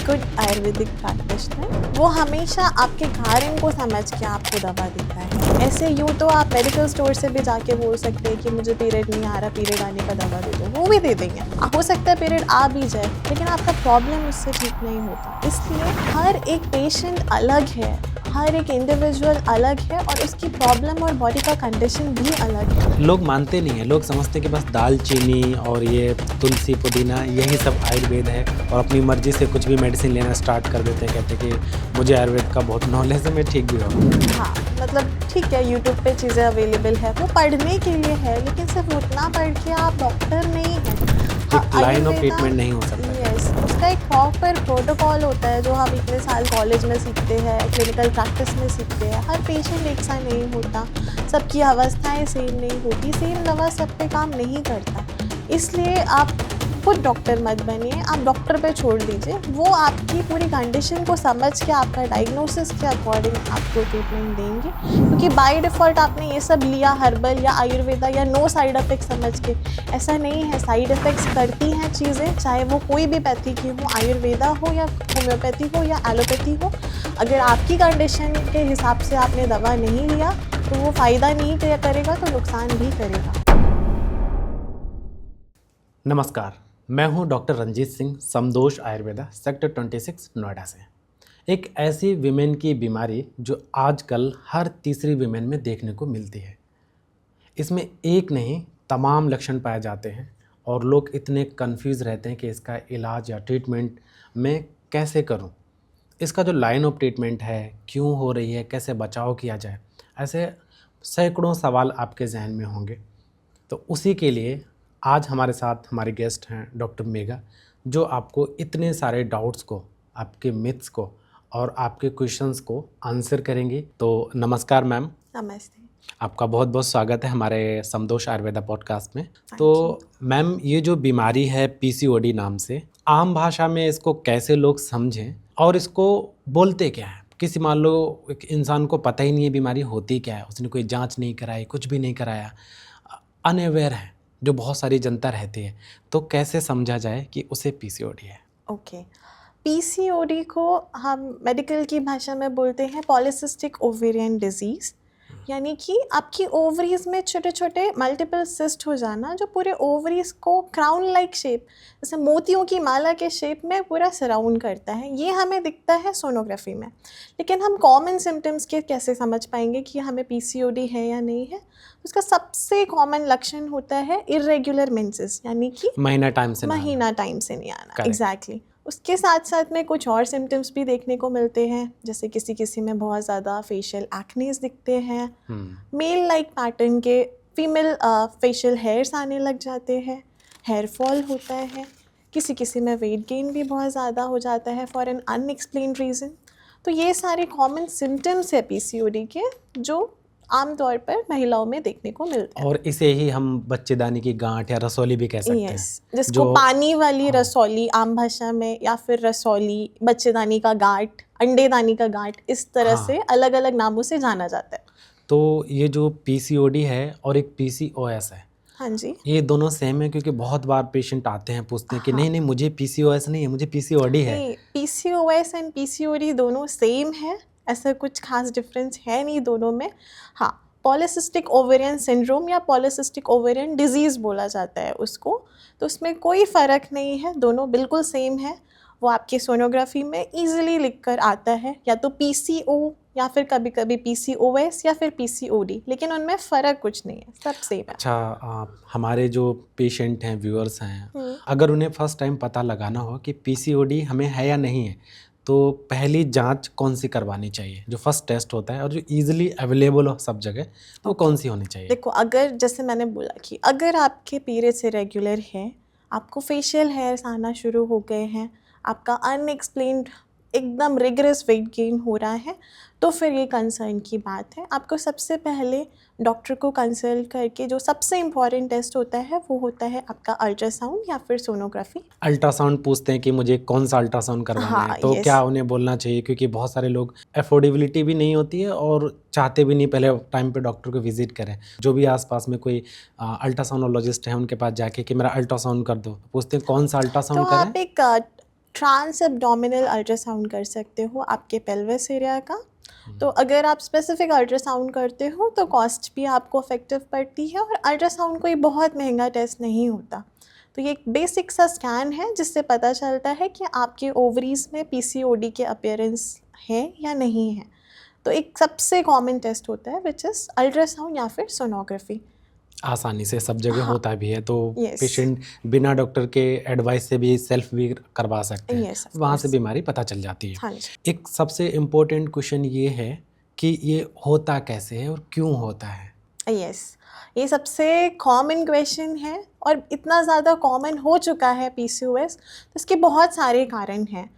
Good Ayurvedic practitioner वो हमेशा आपके कारण को समझ के आपको दवा देता है। ऐसे यूँ तो आप मेडिकल स्टोर से भी जाके बोल सकते हैं कि मुझे पीरियड नहीं आ रहा, पीरियड आने का दवा दे दो, वो भी दे देंगे। हो सकता है पीरियड आ भी जाए, लेकिन आपका प्रॉब्लम उससे ठीक नहीं होता। इसलिए हर एक पेशेंट अलग है, हर एक इंडिविजुअल अलग है और उसकी प्रॉब्लम और बॉडी का कंडीशन भी अलग है। लोग मानते नहीं हैं, लोग समझते हैं कि बस दालचीनी और ये तुलसी पुदीना यही सब आयुर्वेद है और अपनी मर्जी से कुछ भी मेडिसिन लेना स्टार्ट कर देते हैं। कहते हैं कि मुझे आयुर्वेद का बहुत नॉलेज है, मैं ठीक भी हूँ। हाँ, मतलब ठीक है, यूट्यूब पे चीज़ें अवेलेबल है, वो पढ़ने के लिए है, लेकिन सिर्फ उतना पढ़ के आप डॉक्टर नहीं हैं। एक लाइन ऑफ ट्रीटमेंट नहीं हो सकता। यस, उसका एक प्रॉपर प्रोटोकॉल होता है जो हम इतने साल कॉलेज में सीखते हैं, क्लिनिकल प्रैक्टिस में सीखते हैं। हर पेशेंट एक सा नहीं होता, सबकी अवस्थाएं सेम नहीं होती, सेम दवा सब पे काम नहीं करता। इसलिए आप खुद डॉक्टर मत बनिए, आप डॉक्टर पे छोड़ दीजिए, वो आपकी पूरी कंडीशन को समझ के आपका डायग्नोसिस के अकॉर्डिंग आपको ट्रीटमेंट देंगे। क्योंकि बाय डिफ़ॉल्ट आपने ये सब लिया हर्बल या आयुर्वेदा या नो साइड इफ़ेक्ट समझ के, ऐसा नहीं है। साइड इफ़ेक्ट्स करती हैं चीज़ें, चाहे वो कोई भी पैथी की हो, आयुर्वेदा हो या होम्योपैथी हो या एलोपैथी हो। अगर आपकी कंडीशन के हिसाब से आपने दवा नहीं लिया तो वो फ़ायदा नहीं करेगा, तो नुकसान भी करेगा। नमस्कार, मैं हूं डॉक्टर रंजीत सिंह, समदोष आयुर्वेदा, सेक्टर 26 नोएडा से। एक ऐसी विमेन की बीमारी जो आजकल हर तीसरी विमेन में देखने को मिलती है। इसमें एक नहीं तमाम लक्षण पाए जाते हैं और लोग इतने कंफ्यूज रहते हैं कि इसका इलाज या ट्रीटमेंट मैं कैसे करूं। इसका जो लाइन ऑफ ट्रीटमेंट है, क्यों हो रही है, कैसे बचाव किया जाए, ऐसे सैकड़ों सवाल आपके जहन में होंगे। तो उसी के लिए आज हमारे साथ हमारे गेस्ट हैं डॉक्टर मेघा, जो आपको इतने सारे डाउट्स को, आपके मिथ्स को और आपके क्वेश्चंस को आंसर करेंगी। तो नमस्कार मैम। नमस्ते। आपका बहुत बहुत स्वागत है हमारे समदोष आयुर्वेदा पॉडकास्ट में। तो मैम, ये जो बीमारी है पीसीओडी नाम से, आम भाषा में इसको कैसे लोग समझें और इसको बोलते क्या है? किसी मान लो एक इंसान को पता ही नहीं है बीमारी होती क्या है, उसने कोई जांच नहीं कराई, कुछ भी नहीं कराया, अनअवेयर है, जो बहुत सारी जनता रहती है, तो कैसे समझा जाए कि उसे पीसीओडी है? ओके, पीसीओडी को हम मेडिकल की भाषा में बोलते हैं पॉलीसिस्टिक ओवेरियन डिजीज़। यानी कि आपकी ओवरीज में छोटे छोटे मल्टीपल सिस्ट हो जाना, जो पूरे ओवरीज को क्राउन लाइक शेप, जैसे मोतियों की माला के शेप में पूरा सराउंड करता है। ये हमें दिखता है सोनोग्राफी में। लेकिन हम कॉमन सिम्टम्स के कैसे समझ पाएंगे कि हमें पीसीओडी है या नहीं है? उसका सबसे कॉमन लक्षण होता है इर्रेगुलर मेंसेस, यानी कि महीना टाइम से नहीं आना। एग्जैक्टली। उसके साथ साथ में कुछ और सिम्टम्स भी देखने को मिलते हैं, जैसे किसी किसी में बहुत ज़्यादा फेशियल एक्नेस दिखते हैं, मेल लाइक पैटर्न के फीमेल फेशियल हेयर्स आने लग जाते हैं, हेयर फॉल होता है, किसी किसी में वेट गेन भी बहुत ज़्यादा हो जाता है फॉर एन अनएक्सप्लेन्ड रीज़न। तो ये सारे कॉमन सिम्टम्स है पीसीओडी के, जो आमतौर पर महिलाओं में देखने को मिलते हैं। और इसे ही हम बच्चेदानी की गांठ या रसौली भी कह सकते हैं। जिसको पानी वाली रसौली आम भाषा में, या फिर रसौली, बच्चेदानी का गांठ, अंडेदानी का गांठ, इस तरह से अलग अलग नामों से जाना जाता है। तो ये जो पीसीओडी है और एक पीसीओएस है, हाँ जी, ये दोनों सेम है? क्योंकि बहुत बार पेशेंट आते हैं, पूछते हैं कि नहीं मुझे पीसीओएस नहीं है, मुझे पीसीओडी है। पीसीओएस एंड पीसीओडी दोनों सेम है, ऐसा कुछ खास डिफरेंस है नहीं दोनों में। हाँ, पॉलीसिस्टिक ओवेरियन सिंड्रोम या पॉलीसिस्टिक ओवेरियन डिजीज़ बोला जाता है उसको, तो उसमें कोई फ़र्क नहीं है, दोनों बिल्कुल सेम है। वो आपकी सोनोग्राफी में इजीली लिख कर आता है, या तो पीसीओ या फिर कभी कभी पीसीओएस या फिर पीसीओडी, लेकिन उनमें फ़र्क कुछ नहीं है, सब सेम है। अच्छा, हमारे जो पेशेंट हैं, व्यूअर्स हैं, अगर उन्हें फर्स्ट टाइम पता लगाना हो कि पीसीओडी हमें है या नहीं है, तो पहली जांच कौन सी करवानी चाहिए? जो फर्स्ट टेस्ट होता है और जो इजीली अवेलेबल हो सब जगह, तो कौन सी होनी चाहिए? देखो, अगर जैसे मैंने बोला कि अगर आपके पीरियड्स इरेगुलर है, आपको फेशियल हेयर्स आना शुरू हो गए हैं, आपका अनएक्सप्लेन्ड एकदम रिगरस वेट गेन हो रहा है, तो फिर ये कंसर्न की बात है। आपको सबसे पहले डॉक्टर को कंसल्ट करके जो सबसे इम्पॉर्टेंट टेस्ट होता है वो होता है आपका अल्ट्रासाउंड या फिर सोनोग्राफी। अल्ट्रासाउंड पूछते हैं कि मुझे कौन सा अल्ट्रासाउंड करवाना है, तो क्या उन्हें बोलना चाहिए? क्योंकि बहुत सारे लोग अफोर्डेबिलिटी भी नहीं होती है और चाहते भी नहीं पहले टाइम पे डॉक्टर को विजिट करें। जो भी आसपास में कोई अल्ट्रासाउंडोलॉजिस्ट है उनके पास जाके कि मेरा अल्ट्रासाउंड कर दो, पूछते हैं कौन सा अल्ट्रासाउंड तो करें? आप एक ट्रांस एब्डोमिनल अल्ट्रासाउंड कर सकते हो आपके पेल्विस एरिया का। तो अगर आप स्पेसिफिक अल्ट्रासाउंड करते हो तो कॉस्ट भी आपको इफेक्टिव पड़ती है, और अल्ट्रासाउंड कोई बहुत महंगा टेस्ट नहीं होता। तो ये एक बेसिक सा स्कैन है जिससे पता चलता है कि आपके ओवरीज में पीसीओडी के अपीयरेंस है या नहीं है। तो एक सबसे कॉमन टेस्ट होता है विच इज़ अल्ट्रासाउंड या फिर सोनोग्राफी। आसानी से सब जगह हाँ, होता भी है, तो yes, पेशेंट बिना डॉक्टर के एडवाइस से भी सेल्फ भी करवा सकते हैं, yes, of वहाँ से course. बीमारी पता चल जाती है। हाँ जी, एक सबसे इम्पोर्टेंट क्वेश्चन ये है कि ये होता कैसे है और क्यों होता है। यस, ये सबसे कॉमन क्वेश्चन है और इतना ज़्यादा कॉमन हो चुका है पीसीओएस, तो इसके बहुत सारे कारण हैं।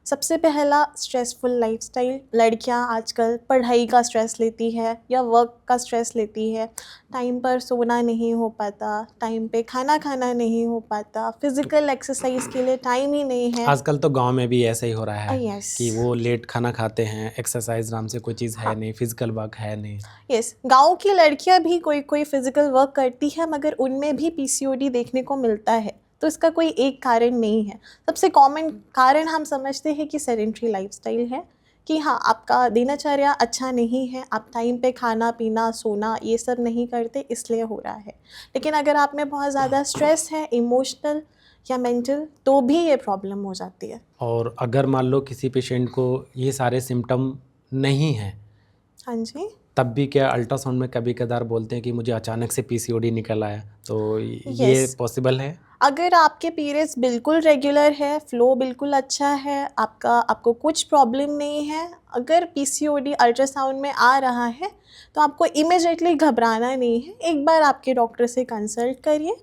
सबसे पहला स्ट्रेसफुल लाइफस्टाइल। लड़कियां आजकल पढ़ाई का स्ट्रेस लेती है या वर्क का स्ट्रेस लेती है, टाइम पर सोना नहीं हो पाता, टाइम पे खाना खाना नहीं हो पाता, फिजिकल एक्सरसाइज के लिए टाइम ही नहीं है। आजकल तो गांव में भी ऐसा ही हो रहा है यस, कि वो लेट खाना खाते हैं, एक्सरसाइज नाम से कोई चीज़ है हाँ, नहीं, फिजिकल वर्क है नहीं। यस, गांव की लड़कियां भी कोई कोई फिजिकल वर्क करती है मगर उनमें भी पीसीओडी देखने को मिलता है। तो इसका कोई एक कारण नहीं है। सबसे कॉमन कारण हम समझते हैं कि सेडेंट्री लाइफस्टाइल है, कि हाँ आपका दिनचर्या अच्छा नहीं है, आप टाइम पे खाना पीना सोना ये सब नहीं करते इसलिए हो रहा है। लेकिन अगर आप में बहुत ज़्यादा स्ट्रेस है इमोशनल या मेंटल तो भी ये प्रॉब्लम हो जाती है। और अगर मान लो किसी पेशेंट को ये सारे सिम्टम नहीं हैं, हाँ जी, तब भी क्या अल्ट्रासाउंड में कभी कदार बोलते हैं कि मुझे अचानक से पीसीओडी निकल आया, तो ये यस, पॉसिबल है? अगर आपके पीरियड्स बिल्कुल रेगुलर है, फ्लो बिल्कुल अच्छा है, आपको कुछ प्रॉब्लम नहीं है, अगर पीसीओडी अल्ट्रासाउंड में आ रहा है तो आपको इमिडिएटली घबराना नहीं है, एक बार आपके डॉक्टर से कंसल्ट करिए।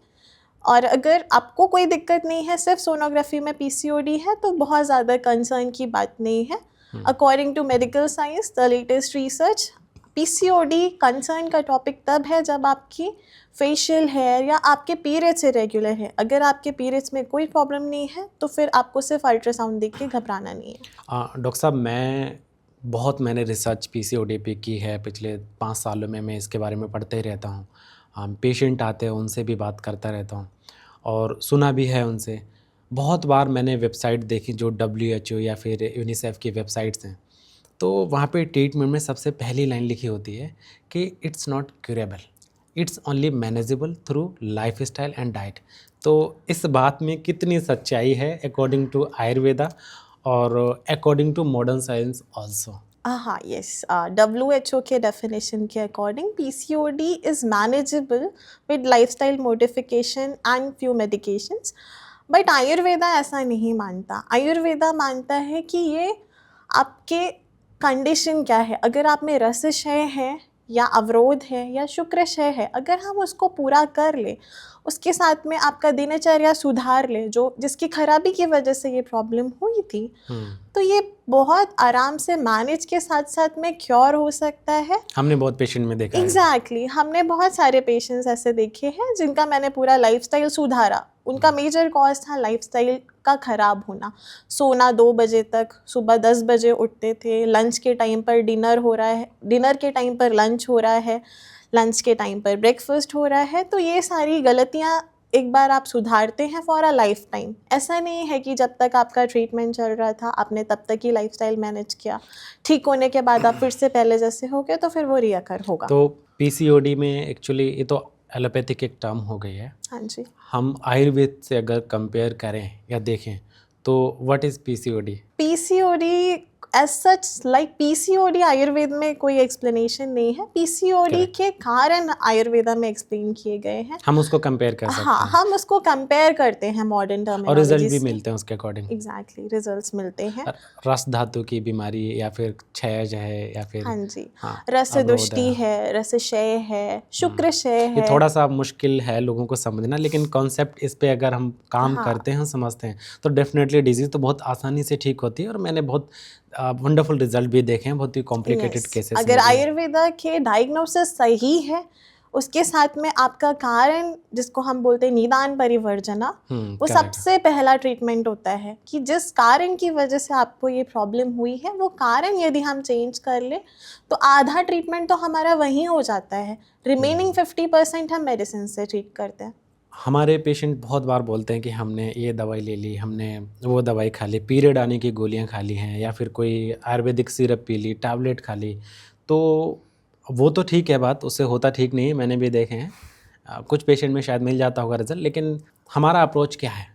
और अगर आपको कोई दिक्कत नहीं है, सिर्फ सोनोग्राफी में पीसीओडी है, तो बहुत ज़्यादा कंसर्न की बात नहीं है। According to medical science the latest research, PCOD concern का टॉपिक तब है जब आपकी फेशियल हेयर या आपके पीरियड्स इरेगुलर है। अगर आपके पीरियड्स में कोई प्रॉब्लम नहीं है तो फिर आपको सिर्फ अल्ट्रासाउंड देख के घबराना नहीं है। डॉक्टर साहब, मैंने रिसर्च पीसीओडी पे की है, पिछले 5 सालों में मैं इसके बारे में पढ़ते ही रहता हूँ। पेशेंट आते हैं उनसे भी बात करता रहता हूँ और सुना भी है उनसे। बहुत बार मैंने वेबसाइट देखी जो WHO या फिर यूनिसेफ की वेबसाइट्स हैं, तो वहाँ पे ट्रीटमेंट में सबसे पहली लाइन लिखी होती है कि it's not curable, it's only manageable through life style and diet. तो इस बात में कितनी सच्चाई है अकॉर्डिंग टू आयुर्वेदा और according to modern science also? हाँ, यस, WHO के डेफिनेशन के according PCOD is manageable with lifestyle modification and few medications. But Ayurveda ऐसा नहीं मानता। आयुर्वेदा मानता है कि ये आपके कंडीशन क्या है, अगर आप में रसक्षय है या अवरोध है या शुक्रक्षय है, अगर हम उसको पूरा कर ले, उसके साथ में आपका दिनचर्या सुधार ले, जो जिसकी खराबी की वजह से ये प्रॉब्लम हुई थी, तो ये बहुत आराम से मैनेज के साथ साथ में क्योर हो सकता है। हमने बहुत पेशेंट में देखा है। एग्जैक्टली, हमने बहुत सारे पेशेंट्स ऐसे देखे हैं जिनका मैंने पूरा लाइफस्टाइल सुधारा। उनका मेजर कॉज था लाइफस्टाइल का ख़राब होना। सोना 2 बजे तक, सुबह 10 बजे उठते थे, लंच के टाइम पर डिनर हो रहा है, डिनर के टाइम पर लंच हो रहा है, लंच के टाइम पर ब्रेकफास्ट हो रहा है। तो ये सारी गलतियाँ एक बार आप सुधारते हैं फॉर अ लाइफ टाइम। ऐसा नहीं है कि जब तक आपका ट्रीटमेंट चल रहा था आपने तब तक ही लाइफस्टाइल मैनेज किया, ठीक होने के बाद आप फिर से पहले जैसे हो गए तो फिर वो रिअकर होगा। तो पीसीओडी में एक्चुअली ये तो एलोपैथिक एक टर्म हो गई है। हाँ जी, हम आयुर्वेद से अगर कंपेयर करें या देखें तो what is PCOD? PCOD as such, like PCOD Ayurveda में कोई एक्सप्लेनेशन नहीं है। पीसीओडी के कारण आयुर्वेदा में एक्सप्लेन किए गए हैं। हम उसको कंपेयर कर सकते हाँ, हैं हम उसको कंपेयर करते हैं मॉडर्न और टर्मिनोलॉजी रिजल्ट भी से। मिलते हैं उसके अकॉर्डिंग। एग्जैक्टली, रिजल्ट्स मिलते हैं। रस धातु की बीमारी या फिर क्षय है या फिर हाँ जी, हाँ, रस अवरोध दुष्टि है, रसक्षय है, शुक्रक्षय ये है। थोड़ा सा मुश्किल है लोगों को समझना, लेकिन कॉन्सेप्ट इस पे अगर हम काम हाँ, करते हैं, समझते हैं, तो डेफिनेटली डिजीज़ तो बहुत आसानी से ठीक होती है। और मैंने बहुत वंडरफुल रिजल्ट भी देखे हैं, बहुत ही कॉम्प्लिकेटेड yes, केसेस अगर आयुर्वेदा के डायग्नोसिस सही है, उसके साथ में आपका कारण जिसको हम बोलते हैं निदान परिवर्जना, वो सबसे पहला ट्रीटमेंट होता है कि जिस कारण की वजह से आपको ये प्रॉब्लम हुई है वो कारण यदि हम चेंज कर ले तो आधा ट्रीटमेंट तो हमारा वहीं हो जाता है। रिमेनिंग 50% हम मेडिसिन से ट्रीट करते हैं। हमारे पेशेंट बहुत बार बोलते हैं कि हमने ये दवाई ले ली, हमने वो दवाई खा ली, पीरियड आने की गोलियां खा ली हैं, या फिर कोई आयुर्वेदिक सिरप पी ली, टैबलेट खा ली। तो वो तो ठीक है, बात उससे होता ठीक नहीं है, मैंने भी देखे हैं। कुछ पेशेंट में शायद मिल जाता होगा रिजल्ट, लेकिन हमारा अप्रोच क्या है?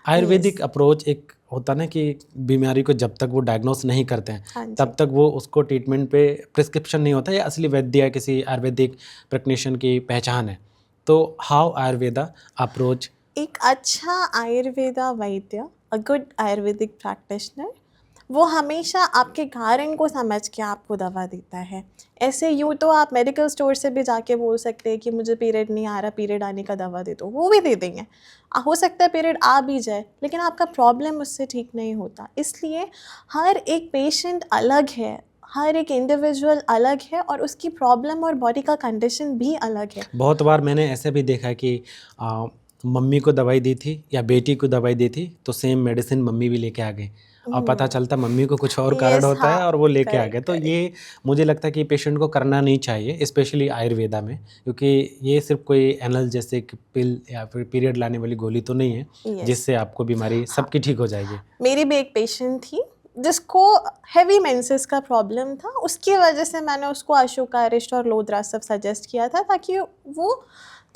आयुर्वेदिक अप्रोच एक होता ना कि बीमारी को जब तक वो डायग्नोस नहीं करते हैं हाँ जी। तब तक वो उसको ट्रीटमेंट पे प्रिस्क्रिप्शन नहीं होता, या असली वैद्य या किसी आयुर्वेदिक प्रैक्टिशनर की पहचान है। तो हाउ आयुर्वेदा अप्रोच? एक अच्छा आयुर्वेदा वैद्य, अ गुड आयुर्वेदिक प्रैक्टिशनर, वो हमेशा आपके कारण को समझ के आपको दवा देता है। ऐसे यूँ तो आप मेडिकल स्टोर से भी जाके बोल सकते हैं कि मुझे पीरियड नहीं आ रहा, पीरियड आने का दवा दे दो, वो भी दे देंगे। हो सकता है पीरियड आ भी जाए, लेकिन आपका प्रॉब्लम उससे ठीक नहीं होता। इसलिए हर एक पेशेंट अलग है, हर एक इंडिविजुअल अलग है, और उसकी प्रॉब्लम और बॉडी का कंडीशन भी अलग है। बहुत बार मैंने ऐसे भी देखा कि मम्मी को दवाई दी थी या बेटी को दवाई दी थी, तो सेम मेडिसिन मम्मी भी लेके आ गई, और पता चलता मम्मी को कुछ और कारण यस, होता है हाँ, और वो लेके आ करेक्ट, गए। तो करेक्ट। ये मुझे लगता है कि पेशेंट को करना नहीं चाहिए, स्पेशली आयुर्वेदा में, क्योंकि ये सिर्फ कोई एनाल्जेसिक पिल या फिर पीरियड लाने वाली गोली तो नहीं है यस, जिससे आपको बीमारी सबकी ठीक हो जाएगी। मेरी भी एक पेशेंट थी जिसको हैवी मेंसेस का प्रॉब्लम था। उसकी वजह से मैंने उसको अशोकारिष्ट और लोद्रासव सजेस्ट किया था, ताकि वो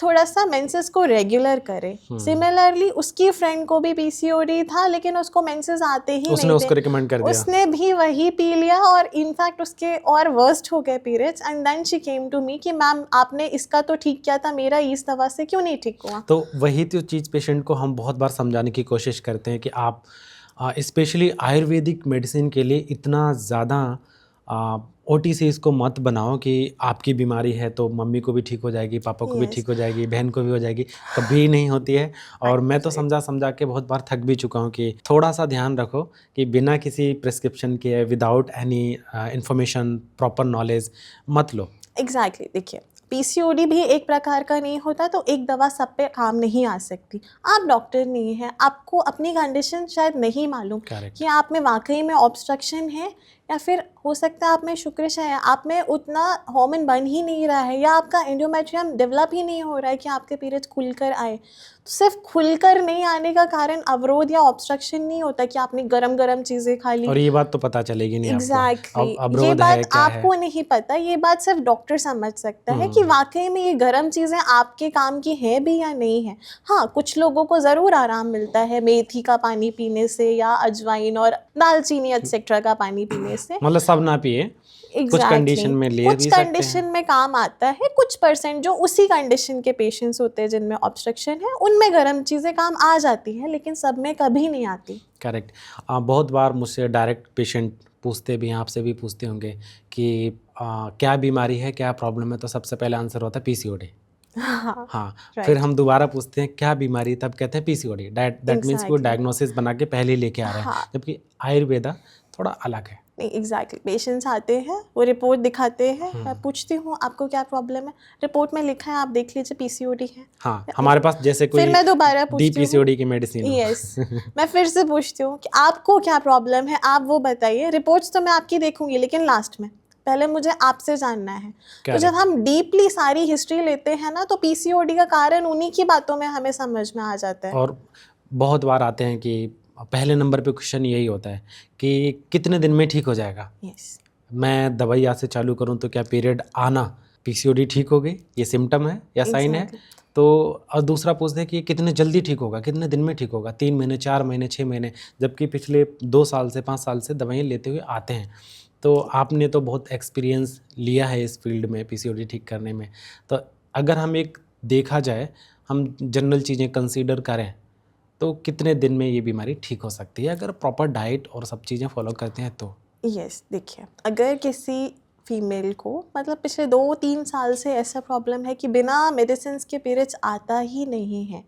थोड़ा सा मेंसेस को रेगुलर करे। सिमिलरली उसकी फ्रेंड को भी पीसीओडी था, लेकिन उसको मेंसेस आते ही उसने नहीं उसको थे। रिकमेंड कर दिया। उसने भी वही पी लिया, और इनफैक्ट उसके और वर्स्ट हो गए periods. And then she came to me कि मैम आपने इसका तो ठीक किया था, मेरा इस दवा से क्यों नहीं ठीक हुआ। तो वही तो चीज़ पेशेंट को हम बहुत बार समझाने की कोशिश करते हैं कि आप स्पेशली आयुर्वेदिक मेडिसिन के लिए इतना ज़्यादा ओटीसी इसको मत बनाओ कि आपकी बीमारी है तो मम्मी को भी ठीक हो जाएगी, पापा को भी यस, ठीक हो जाएगी, बहन को भी हो जाएगी, कभी नहीं होती है। और मैं तो समझा समझा के बहुत बार थक भी चुका हूँ कि थोड़ा सा ध्यान रखो कि बिना किसी प्रिस्क्रिप्शन के, without any information, proper knowledge मत लो। एग्जैक्टली। देखिए, पीसीओडी भी एक प्रकार का नहीं होता, तो एक दवा सब पे काम नहीं आ सकती। आप डॉक्टर नहीं हैं, आपको अपनी कंडीशन शायद नहीं मालूम Correct. कि आप में वाकई में ऑब्स्ट्रक्शन है, या फिर हो सकता है आप में शुक्राशय है, आप में उतना हार्मोन बन ही नहीं रहा है, या आपका एंडोमेट्रियम डेवलप ही नहीं हो रहा है कि आपके पीरियड्स खुलकर आए। तो सिर्फ खुलकर नहीं आने का कारण अवरोध या ऑब्स्ट्रक्शन नहीं होता कि आपने गरम गरम चीज़ें खा ली। और ये बात तो पता चलेगी नहीं आपको, एग्जैक्टली, अब ये अवरोध है बात क्या है। आपको नहीं पता, ये बात सिर्फ डॉक्टर समझ सकता है कि वाकई में ये गर्म चीज़ें आपके काम की है भी या नहीं है। हाँ, कुछ लोगों को ज़रूर आराम मिलता है मेथी का पानी पीने से, या अजवाइन और दालचीनी एक्सेट्रा का पानी पीने से। मतलब सब ना पिए, कुछ कंडीशन में ले कुछ भी सकते कंडीशन हैं। में काम आता है। कुछ परसेंट जो उसी कंडीशन के पेशेंट्स होते हैं जिनमें ऑब्स्ट्रक्शन है, उनमें गर्म चीज़ें काम आ जाती हैं, लेकिन सब में कभी नहीं आती। करेक्ट। बहुत बार मुझसे डायरेक्ट पेशेंट पूछते भी हैं, आपसे भी पूछते होंगे कि क्या बीमारी है, क्या प्रॉब्लम है, तो सबसे पहले आंसर होता है पीसीओडी। हाँ, हाँ, फिर राइट, हम दोबारा पूछते हैं क्या बीमारी, तब कहते हैं पीसीओडी। दैट मीन्स वो एग्जैक्टली। डायग्नोसिस बना के पहले ही लेके आ रहे हैं, हाँ, जबकि आयुर्वेदा थोड़ा अलग है। नहीं, एग्जैक्टली। पेशेंट्स आते हैं, वो रिपोर्ट दिखाते हैं, मैं पूछती हूँ आपको क्या प्रॉब्लम है, रिपोर्ट में लिखा है आप देख लीजिए पीसीओडी है। हाँ, हमारे पास जैसे फिर कोई मैं दोबारा पूछती हूँ, डीपीसीओडी की मेडिसिन हो। यस, मैं फिर से पूछती हूँ कि आपको क्या प्रॉब्लम है, आप वो बताइए। रिपोर्ट्स तो मैं आपकी देखूंगी, लेकिन लास्ट में पहले मुझे आपसे जानना है। तो जब हम डीपली सारी हिस्ट्री लेते हैं ना, तो पीसीओडी का कारण उन्हीं की बातों में हमें समझ में आ जाता है। और बहुत बार आते हैं कि पहले नंबर पे क्वेश्चन यही होता है कि कितने दिन में ठीक हो जाएगा। यस, मैं दवाई आज से चालू करूं तो क्या पीरियड आना पीसीओडी ठीक हो गई, ये सिम्टम है या साइन है। एग्जैक्टली। तो और दूसरा पूछते हैं कि कितने जल्दी ठीक होगा, कितने दिन में ठीक होगा, 3 महीने, 4 महीने, 6 महीने, जबकि पिछले 2 साल से 5 साल से दवाइयाँ लेते हुए आते हैं। तो आपने तो बहुत एक्सपीरियंस लिया है इस फील्ड में पीसीओडी ठीक करने में। तो अगर हम एक देखा जाए, हम जनरल चीज़ें कंसीडर करें, तो कितने दिन में ये बीमारी ठीक हो सकती है अगर प्रॉपर डाइट और सब चीज़ें फॉलो करते हैं तो? यस, देखिए, अगर किसी फीमेल को मतलब पिछले 2-3 साल से ऐसा प्रॉब्लम है कि बिना मेडिसिन के पीरियड्स आता ही नहीं है,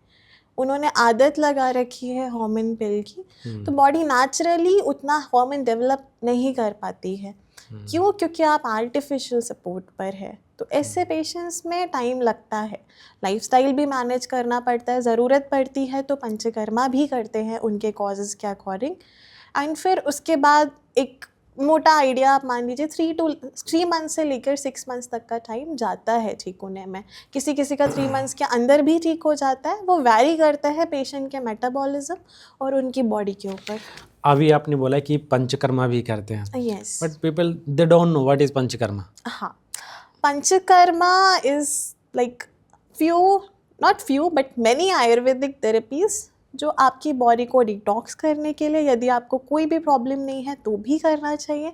उन्होंने आदत लगा रखी है हार्मोन पिल की, तो बॉडी नेचुरली उतना हार्मोन डेवलप नहीं कर पाती है। क्यों? क्योंकि आप आर्टिफिशियल सपोर्ट पर है। तो ऐसे पेशेंट्स में टाइम लगता है, लाइफस्टाइल भी मैनेज करना पड़ता है, ज़रूरत पड़ती है तो पंचकर्मा भी करते हैं उनके कॉजेज़ के अकॉर्डिंग। एंड फिर उसके बाद एक मोटा आइडिया आप मान लीजिए 3 मंथ से लेकर 6 मंथ्स तक का टाइम जाता है ठीक होने में। किसी किसी का 3 मंथ्स के अंदर भी ठीक हो जाता है, वो वैरी करता है पेशेंट के मेटाबॉलिज्म और उनकी बॉडी के ऊपर। अभी आपने बोला कि पंचकर्मा भी करते हैं, yes. But people they don't know what is Panchakarma. हाँ, Panchakarma is like not few but many Ayurvedic therapies जो आपकी बॉडी को डिटॉक्स करने के लिए, यदि आपको कोई भी प्रॉब्लम नहीं है तो भी करना चाहिए,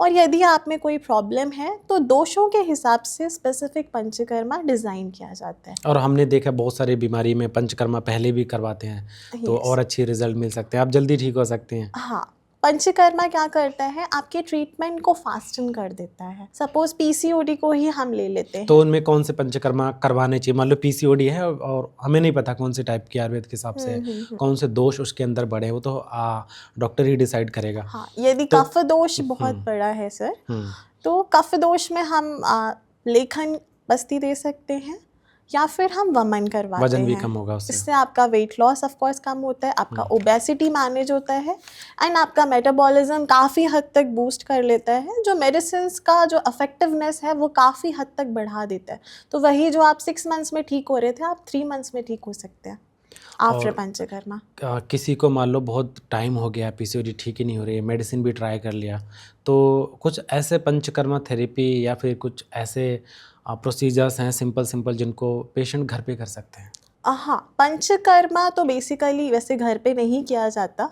और यदि आप में कोई प्रॉब्लम है तो दोषों के हिसाब से स्पेसिफिक पंचकर्मा डिज़ाइन किया जाता है। और हमने देखा बहुत सारी बीमारी में पंचकर्मा पहले भी करवाते हैं तो Yes. और अच्छी रिजल्ट मिल सकते हैं, आप जल्दी ठीक हो सकते हैं। हाँ, पंचकर्मा क्या करता है, आपके ट्रीटमेंट को फास्टन कर देता है। सपोज पीसीओडी को ही हम ले लेते हैं। तो उनमें कौन से पंचकर्मा करवाने चाहिए? मान लो पीसीओडी है और हमें नहीं पता कौन से टाइप की आयुर्वेद के हिसाब से कौन से दोष उसके अंदर बढ़े, वो तो डॉक्टर ही डिसाइड करेगा। हाँ, यदि कफ दोष बहुत बड़ा है सर, तो कफ दोष में हम लेखन बस्ती दे सकते हैं या फिर हम वमन करवाते हैं। वजन भी कम होगा उससे। इससे आपका वेट लॉस ऑफ कोर्स कम होता है, आपका ओबेसिटी मैनेज होता है एंड आपका मेटाबॉलिज्म काफ़ी हद तक बूस्ट कर लेता है। जो मेडिसिन्स का जो इफेक्टिवनेस है वो काफ़ी हद तक बढ़ा देता है। तो वही जो आप 6 मंथ्स में ठीक हो रहे थे, आप 3 मंथ्स में ठीक हो सकते हैं आफ्टर पंचकर्मा। किसी को मान लो बहुत टाइम हो गया, पीसीओडी ठीक ही नहीं हो रही है, मेडिसिन भी ट्राई कर लिया, तो कुछ ऐसे पंचकर्मा थेरेपी या फिर कुछ ऐसे प्रोसीजर्स हैं सिंपल जिनको पेशेंट घर पे कर सकते हैं? हाँ, पंचकर्मा तो बेसिकली वैसे घर पे नहीं किया जाता,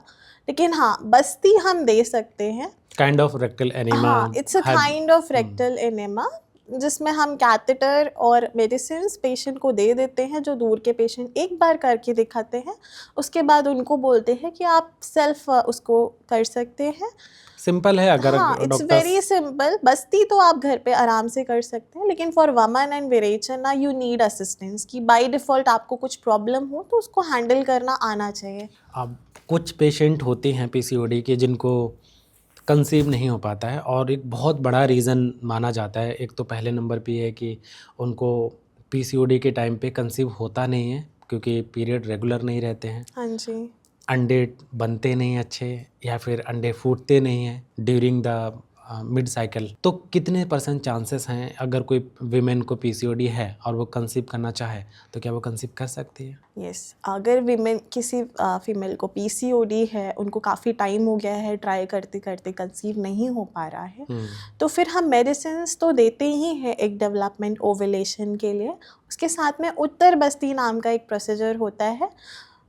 लेकिन हाँ बस्ती हम दे सकते हैं। Kind of rectal enema. हाँ, it's a kind of rectal enema, जिसमें हम कैथेटर और मेडिसिन्स पेशेंट को दे देते हैं। जो दूर के पेशेंट एक बार करके दिखाते हैं, उसके बाद उनको बोलते हैं कि आप सेल्फ उसको कर सकते हैं। सिंपल है अगर हाँ, इट्स वेरी सिंपल। बस्ती तो आप घर पे आराम से कर सकते हैं, लेकिन फॉर वमन and Virechana you need assistance, कि बाय डिफ़ॉल्ट आपको कुछ प्रॉब्लम हो तो उसको हैंडल करना आना चाहिए। अब कुछ पेशेंट होते हैं पीसीओडी के जिनको कंसीव नहीं हो पाता है, और एक बहुत बड़ा रीज़न माना जाता है, एक तो पहले नंबर पे है कि उनको पीसीओडी के टाइम पे कंसीव होता नहीं है क्योंकि पीरियड रेगुलर नहीं रहते हैं, हाँ जी। अंडे बनते नहीं अच्छे, या फिर अंडे फूटते नहीं हैं ड्यूरिंग द मिड साइकिल। तो कितने % चांसेस हैं अगर कोई वीमेन को पीसीओडी है और वो कंसीव करना चाहे तो क्या वो कंसीव कर सकती है? यस, अगर वीमेन किसी फीमेल को पीसीओडी है, उनको काफ़ी टाइम हो गया है, ट्राई करते करते कंसीव नहीं हो पा रहा है, तो फिर हम मेडिसिन्स तो देते ही हैं एक डेवलपमेंट ओवुलेशन के लिए। उसके साथ में उत्तर बस्ती नाम का एक प्रोसीजर होता है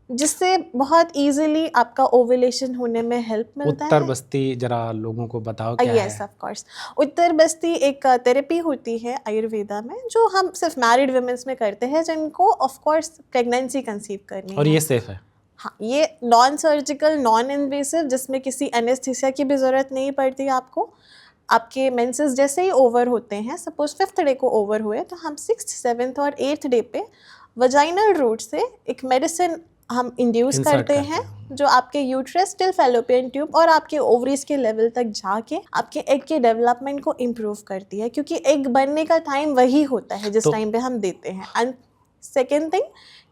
जिससे बहुत इजीली आपका ओवुलेशन होने में हेल्प मिलता है। उत्तर बस्ती जरा लोगों को बताओ क्या है? यस ऑफ कोर्स, उत्तर बस्ती एक थेरेपी होती है आयुर्वेदा में जो हम सिर्फ मैरिड वुमेन्स में करते हैं जिनको ऑफ कोर्स प्रेगनेंसी कंसीव करनी और है। ये सेफ है? हाँ, ये नॉन सर्जिकल नॉन इन्वेसिव, जिसमें किसी एनेस्थीसिया की भी ज़रूरत नहीं पड़ती आपको। आपके मेंसेस जैसे ही ओवर होते हैं, सपोज 5th डे को ओवर हुए, तो हम 6th, 7th और 8th डे पे वजाइनल रूट से एक मेडिसिन हम इंड्यूस Insert करते हैं जो आपके यूट्रस टिल फैलोपियन ट्यूब और आपके ओवरीज के लेवल तक जाके आपके एग के डेवलपमेंट को इम्प्रूव करती है, क्योंकि एग बनने का टाइम वही होता है जिस टाइम पे हम देते हैं। एंड सेकेंड थिंग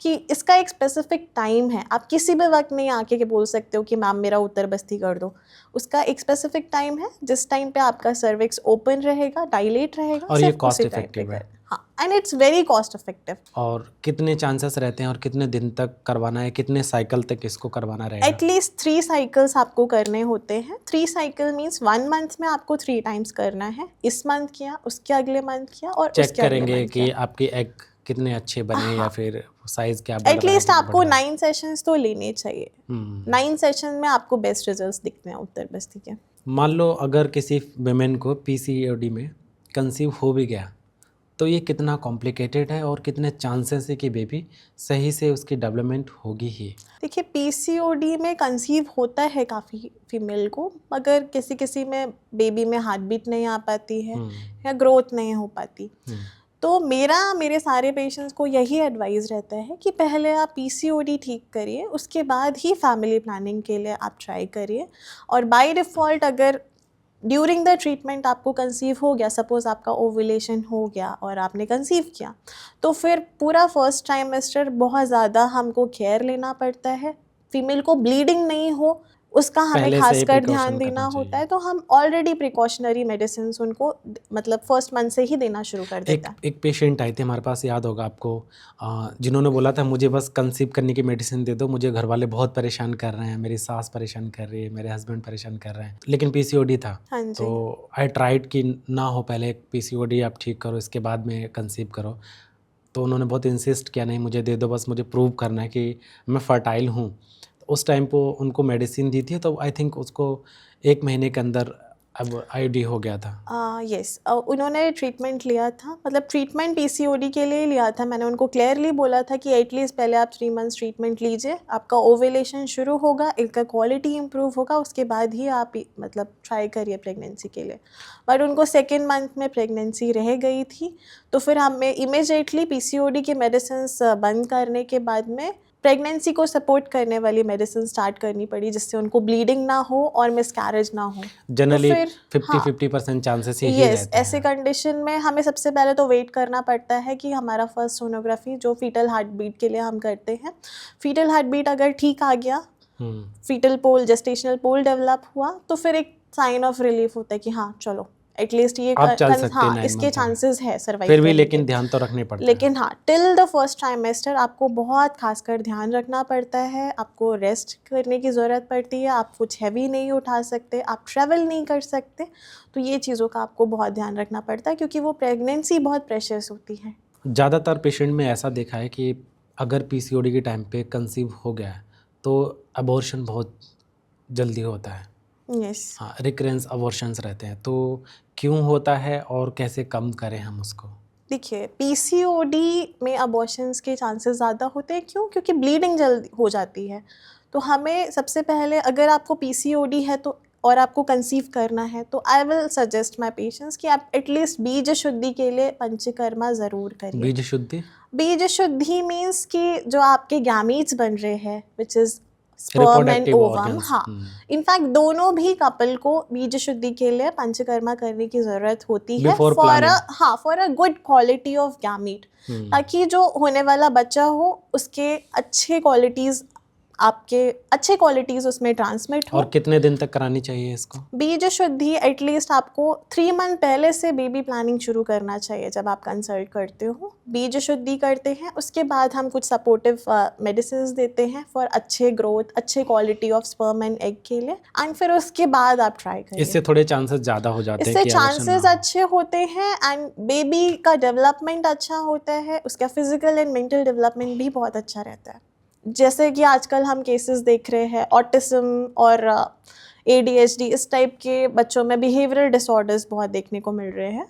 कि इसका एक स्पेसिफिक टाइम है, आप किसी भी वक्त नहीं आके के बोल सकते हो कि मैम मेरा उत्तर बस्ती कर दो। उसका एक स्पेसिफिक टाइम है जिस टाइम पे आपका सर्विक्स ओपन रहेगा, डायलेट रहेगा, और ये सिर्फ कॉस्ट उसी time इफेक्टिव पे है। कर- हाँ, and it's very cost effective. और कितने चांसेस रहते हैं और कितने दिन तक करवाना है, कितने साइकिल तक इसको करवाना रहेगा? एटलीस्ट 3 साइकिल्स आपको करने होते हैं। 3 साइकिल मीन्स 1 मंथ में आपको 3 टाइम्स करना है। इस मंथ किया, उसके अगले मंथ किया और चेक उसके अगले करेंगे मंथ कि किया। आपके एग कितने अच्छे बने या फिर साइज क्या बढ़ रहा है, एटलीस्ट नहीं आपको बढ़ रहा है। 9 सेशंस तो लेने चाहिए। 9 सेशन में आपको बेस्ट रिजल्ट्स दिखते हैं उत्तर बस्ती के। मान लो अगर किसी वुमेन को पीसीओडी में कंसीव हो भी गया तो ये कितना कॉम्प्लिकेटेड है और कितने चांसेस है कि बेबी सही से उसकी डेवलपमेंट होगी ही? देखिए, पीसीओडी में कंसीव होता है काफ़ी फीमेल को, मगर किसी किसी में बेबी में हार्ट बीट नहीं आ पाती है या ग्रोथ नहीं हो पाती। तो मेरे सारे पेशेंट्स को यही एडवाइस रहता है कि पहले आप पीसीओडी ठीक करिए, उसके बाद ही फैमिली प्लानिंग के लिए आप ट्राई करिए। और बाय डिफ़ॉल्ट अगर ड्यूरिंग द ट्रीटमेंट आपको कंसीव हो गया, सपोज़ आपका ओवुलेशन हो गया और आपने कंसीव किया, तो फिर पूरा फर्स्ट ट्राइमेस्टर बहुत ज़्यादा हमको केयर लेना पड़ता है। फीमेल को ब्लीडिंग नहीं हो उसका हमें पहले से ही खासकर ध्यान प्रिकॉशन देना करना होता चाहिए। है, तो हम ऑलरेडी प्रिकॉशनरी मेडिसिन उनको मतलब फर्स्ट मंथ से ही देना शुरू कर देता है। एक पेशेंट आई थी हमारे पास, याद होगा आपको, जिन्होंने बोला था मुझे बस कंसीव करने की मेडिसिन दे दो, मुझे घर वाले बहुत परेशान कर रहे हैं, मेरी सास परेशान कर रही है, मेरे हस्बैंड परेशान कर रहे हैं, लेकिन पीसीओडी था। हाँ तो जी। आई ट्राइड कि ना हो, पहले पीसीओडी आप ठीक करो, इसके बाद में कंसीव करो। तो उन्होंने बहुत इंसिस्ट किया, नहीं मुझे दे दो, बस मुझे प्रूव करना है कि मैं फर्टाइल हूँ। उस टाइम पे उनको मेडिसिन दी थी, तो आई थिंक उसको 1 महीने के अंदर अब आईडी हो गया था। यस, उन्होंने ट्रीटमेंट लिया था, मतलब ट्रीटमेंट पीसीओडी के लिए लिया था। मैंने उनको क्लियरली बोला था कि एटलीस्ट पहले आप 3 मंथ्स ट्रीटमेंट लीजिए, आपका ओव्यूलेशन शुरू होगा, इसका क्वालिटी इंप्रूव होगा, उसके बाद ही आप मतलब ट्राई करिए प्रेगनेंसी के लिए। बट उनको सेकेंड मंथ में प्रेगनेंसी रह गई थी, तो फिर हमें इमीडिएटली पीसीओडी के मेडिसिन बंद करने के बाद में प्रेगनेंसी को सपोर्ट करने वाली मेडिसिन स्टार्ट करनी पड़ी, जिससे उनको ब्लीडिंग ना हो और मिसकैरेज ना हो। जनरली तो फिर 50-50% चांसेस यही यस, रहते ऐसे हैं। कंडीशन में हमें सबसे पहले तो वेट करना पड़ता है कि हमारा फर्स्ट सोनोग्राफी जो फीटल हार्ट बीट के लिए हम करते हैं, फीटल हार्ट बीट अगर ठीक आ गया, फीटल पोल जेस्टेशनल पोल डेवलप हुआ, तो फिर एक साइन ऑफ रिलीफ होता है कि हाँ चलो एटलीस्ट ये आप चल सकते हैं हाँ 9 इसके मंथ तक। चांसेस है सर्वाइव फिर भी करने लेकिन के। ध्यान तो रखने पड़ता है। लेकिन हाँ, टिल द फर्स्ट ट्राइमेस्टर आपको बहुत खासकर ध्यान रखना पड़ता है, आपको रेस्ट करने की ज़रूरत पड़ती है, आप कुछ हैवी नहीं उठा सकते, आप ट्रैवल नहीं कर सकते, तो ये चीज़ों का आपको बहुत ध्यान रखना पड़ता है, क्योंकि वो प्रेगनेंसी बहुत प्रेशियस होती है। ज़्यादातर पेशेंट में ऐसा देखा है कि अगर पीसीओडी के टाइम पे कंसीव हो गया है तो अबॉर्शन बहुत जल्दी होता है। यस। हाँ, रिकरेंस अबॉर्शंस रहते हैं, तो क्यों होता है और कैसे कम करें हम उसको? देखिए, पीसीओडी में अबॉर्शंस के चांसेस ज़्यादा होते हैं, क्यों? क्योंकि ब्लीडिंग जल्दी हो जाती है। तो हमें सबसे पहले, अगर आपको पीसीओडी है तो और आपको कंसीव करना है, तो I will suggest my patients कि आप एटलीस्ट बीज शुद्धि के लिए पंचकर्मा ज़रूर करिए। बीज शुद्धि? बीज शुद्धि मीन्स कि जो आपके गैमीट्स बन रहे हैं, which is sperm and reproductive ovum, organs. हाँ, इनफैक्ट दोनों भी कपल को बीज शुद्धि के लिए पंचकर्मा करने की ज़रूरत होती है Before for planning। For a good quality of gamete, ताकि जो होने वाला बच्चा हो उसके अच्छे क्वालिटीज़ उसमें ट्रांसमिट हो। और कितने दिन तक करानी चाहिए इसको? बीज शुद्धि एटलीस्ट आपको 3 मंथ पहले से बेबी प्लानिंग शुरू करना चाहिए। जब आप कंसल्ट करते हो, बीज शुद्धि करते हैं, उसके बाद हम कुछ सपोर्टिव मेडिसिन देते हैं फॉर अच्छे ग्रोथ, अच्छे quality of sperm and egg के लिए, एंड फिर उसके बाद आप ट्राई करिए। इससे थोड़े चांसेस ज़्यादा हो जाते हैं इससे कि abortion ना चांसेस हो। अच्छे होते हैं एंड बेबी का डेवलपमेंट अच्छा होता है, उसका फिजिकल एंड मेंटल डेवलपमेंट भी बहुत अच्छा रहता है। जैसे कि आजकल हम केसेस देख रहे हैं ऑटिज्म और ADHD, इस टाइप के बच्चों में बिहेवियरल डिसऑर्डर्स बहुत देखने को मिल रहे हैं।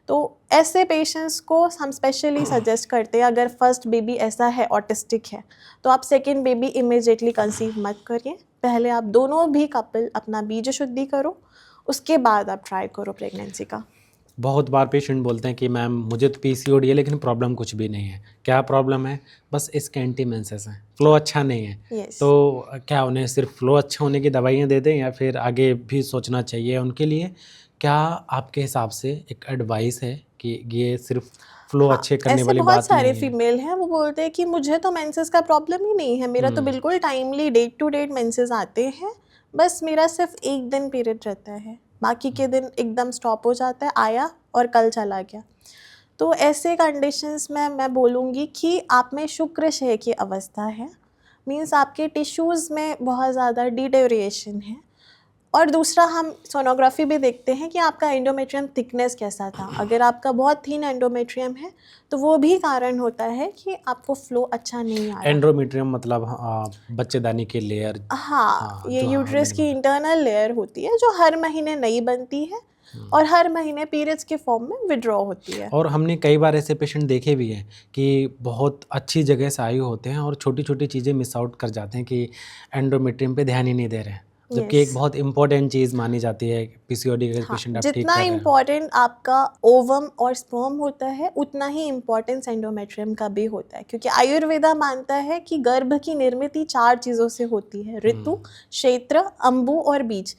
तो ऐसे पेशेंट्स को हम स्पेशली सजेस्ट करते हैं, अगर फर्स्ट बेबी ऐसा है, ऑटिस्टिक है, तो आप सेकेंड बेबी इमीडिएटली कंसीव मत करिए, पहले आप दोनों भी कपल अपना बीज शुद्धि करो, उसके बाद आप ट्राई करो प्रेगनेंसी का। बहुत बार पेशेंट बोलते हैं कि मैम मुझे तो पीसीओडी है लेकिन प्रॉब्लम कुछ भी नहीं है। क्या प्रॉब्लम है? बस स्कैंटी मेंसेस है, फ्लो अच्छा नहीं है। Yes. तो क्या उन्हें सिर्फ फ्लो अच्छा होने की दवाइयाँ दे दें या फिर आगे भी सोचना चाहिए उनके लिए? क्या आपके हिसाब से एक एडवाइस है कि ये सिर्फ फ्लो हाँ, अच्छे करने ऐसे वाली बहुत बात सारे नहीं है? फीमेल हैं, वो बोलते हैं कि मुझे तो मेंसेस का प्रॉब्लम ही नहीं है, मेरा तो बिल्कुल timely date to date menses आते हैं, बस मेरा सिर्फ एक दिन पीरियड रहता है, बाकी के दिन एकदम स्टॉप हो जाता है, आया और कल चला गया। तो ऐसे कंडीशंस में मैं बोलूँगी कि आप में शुक्र की अवस्था है, मीन्स आपके टिश्यूज़ में बहुत ज़्यादा डिटेरिएशन है। और दूसरा, हम सोनोग्राफी भी देखते हैं कि आपका एंडोमेट्रियम थिकनेस कैसा था। अगर आपका बहुत थिन एंडोमेट्रियम है तो वो भी कारण होता है कि आपको फ्लो अच्छा नहीं आ रहा। एंडोमेट्रियम मतलब बच्चेदानी की लेयर। हाँ, ये जो यूट्रस की इंटरनल लेयर होती है, जो हर महीने नई बनती है और हर महीने पीरियड्स के फॉर्म में विड्रॉ होती है। और हमने कई बार ऐसे पेशेंट देखे भी हैं कि बहुत अच्छी जगह से आए होते हैं और छोटी छोटी चीज़ें मिस आउट कर जाते हैं कि एंडोमेट्रियम पे ध्यान ही नहीं दे रहे हैं, जबकि एक बहुत इंपॉर्टेंट चीज़ मानी जाती है पीसीओडी के पेशेंट आप ठीक जितना कर रहे हैं। इम्पॉर्टेंट आपका ओवम और स्पर्म होता है, उतना ही इम्पॉर्टेंस एंडोमेट्रियम का भी होता है, क्योंकि आयुर्वेदा मानता है कि गर्भ की निर्मित 4 चीज़ों से होती है, ऋतु, क्षेत्र, अंबु और बीज।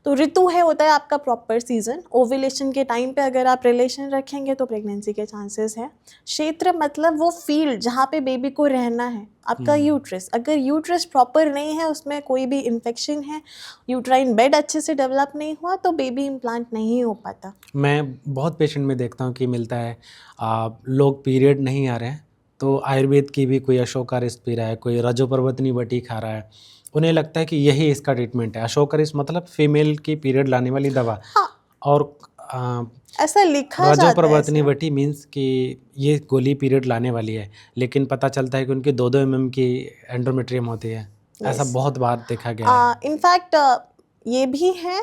तो ऋतु है होता है आपका प्रॉपर सीजन। ओव्यूलेशन के टाइम पे अगर आप रिलेशन रखेंगे तो प्रेगनेंसी के चांसेस हैं। क्षेत्र मतलब वो फील्ड जहाँ पे बेबी को रहना है, आपका यूट्रस। अगर यूट्रस प्रॉपर नहीं है, उसमें कोई भी इन्फेक्शन है, यूट्राइन बेड अच्छे से डेवलप नहीं हुआ, तो बेबी इम्प्लांट नहीं हो पाता। मैं बहुत पेशेंट में देखता हूँ कि मिलता है लोग पीरियड नहीं आ रहे हैं तो आयुर्वेद की भी कोई अशोकारिष्ट पी रहा है, कोई रजोपर्वतनी वटी खा रहा है, उन्हें लगता है कि यही इसका ट्रीटमेंट है। अशोकारिष्ट मतलब फीमेल की पीरियड लाने वाली दवा। हाँ, और ऐसा लिखा जाता है रजोपर्वतनी ऐसे। वटी मीन्स कि ये गोली पीरियड लाने वाली है, लेकिन पता चलता है कि उनकी 2-2 mm की एंडोमेट्रियम होती है। ऐसा Yes. बहुत बार देखा गया है। इनफैक्ट ये भी है,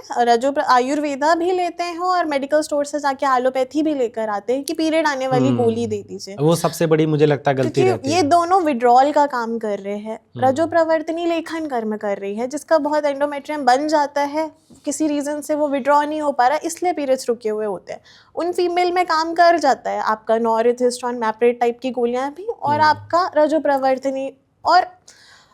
आयुर्वेदा भी लेते हैं और मेडिकल स्टोर से जाके एलोपैथी भी लेकर आते हैं कि पीरियड आने वाली गोली दे दीजिए, वो सबसे बड़ी मुझे लगता है गलती रहती क्योंकि ये है। दोनों विड्रॉल का काम कर रहे हैं। रजो प्रवर्तनी लेखन कर्म कर रही है, जिसका बहुत एंडोमेट्रियम बन जाता है, किसी रीजन से वो विड्रॉ नहीं हो पा रहा, इसलिए पीरियड्स रुके हुए होते हैं। उन फीमेल में काम कर जाता है आपका नॉरिथिस्ट्रॉन, मैप्रेट टाइप की गोलियां भी, और आपका रजो प्रवर्तनी और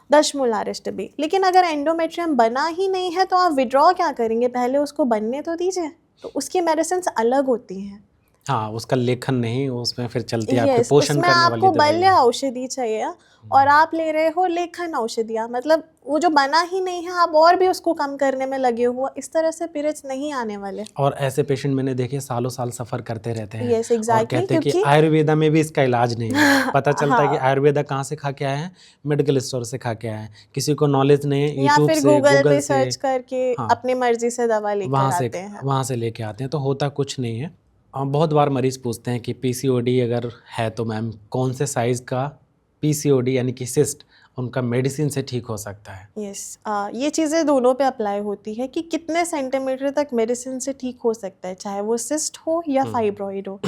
दशमूलारिष्ट भी। लेकिन अगर एंडोमेट्रियम बना ही नहीं है तो आप विड्रॉ क्या करेंगे? पहले उसको बनने तो दीजिए। तो उसकी मेडिसिन अलग होती हैं। हाँ, उसका लेखन नहीं, उसमें फिर चलती है आपके यस, पोषण उसमें करने वाली आपको दवाई। बल्य औषधि चाहिए और आप ले रहे हो लेखन औषधियाँ, मतलब वो जो बना ही नहीं है आप और भी उसको कम करने में लगे हो। इस तरह से पीरियड्स नहीं आने वाले। और ऐसे पेशेंट मैंने देखे सालों साल सफ़र करते रहते हैं। यस, और एग्जैक्टली, कहते हैं कि क्योंकि आयुर्वेदा में भी इसका इलाज नहीं है। पता चलता है कि हाँ, आयुर्वेदा कहाँ से खा के आए हैं, मेडिकल स्टोर से खा के आए हैं। किसी को नॉलेज नहीं है, या यूट्यूब फिर से, गूगल गूगल पे से, सर्च करके हाँ, अपनी मर्जी से दवा लेकर आते हैं। वहाँ से लेके आते हैं, तो होता कुछ नहीं है। बहुत बार मरीज़ पूछते हैं कि पीसीओडी अगर है तो मैम कौन से साइज़ का पीसीओडी यानी कि सिस्ट उनका मेडिसिन से ठीक हो सकता है। यस, ये चीज़ें दोनों पे अप्लाई होती है कि कितने सेंटीमीटर तक मेडिसिन से ठीक हो सकता है, चाहे वो सिस्ट हो या फाइब्रॉइड हो।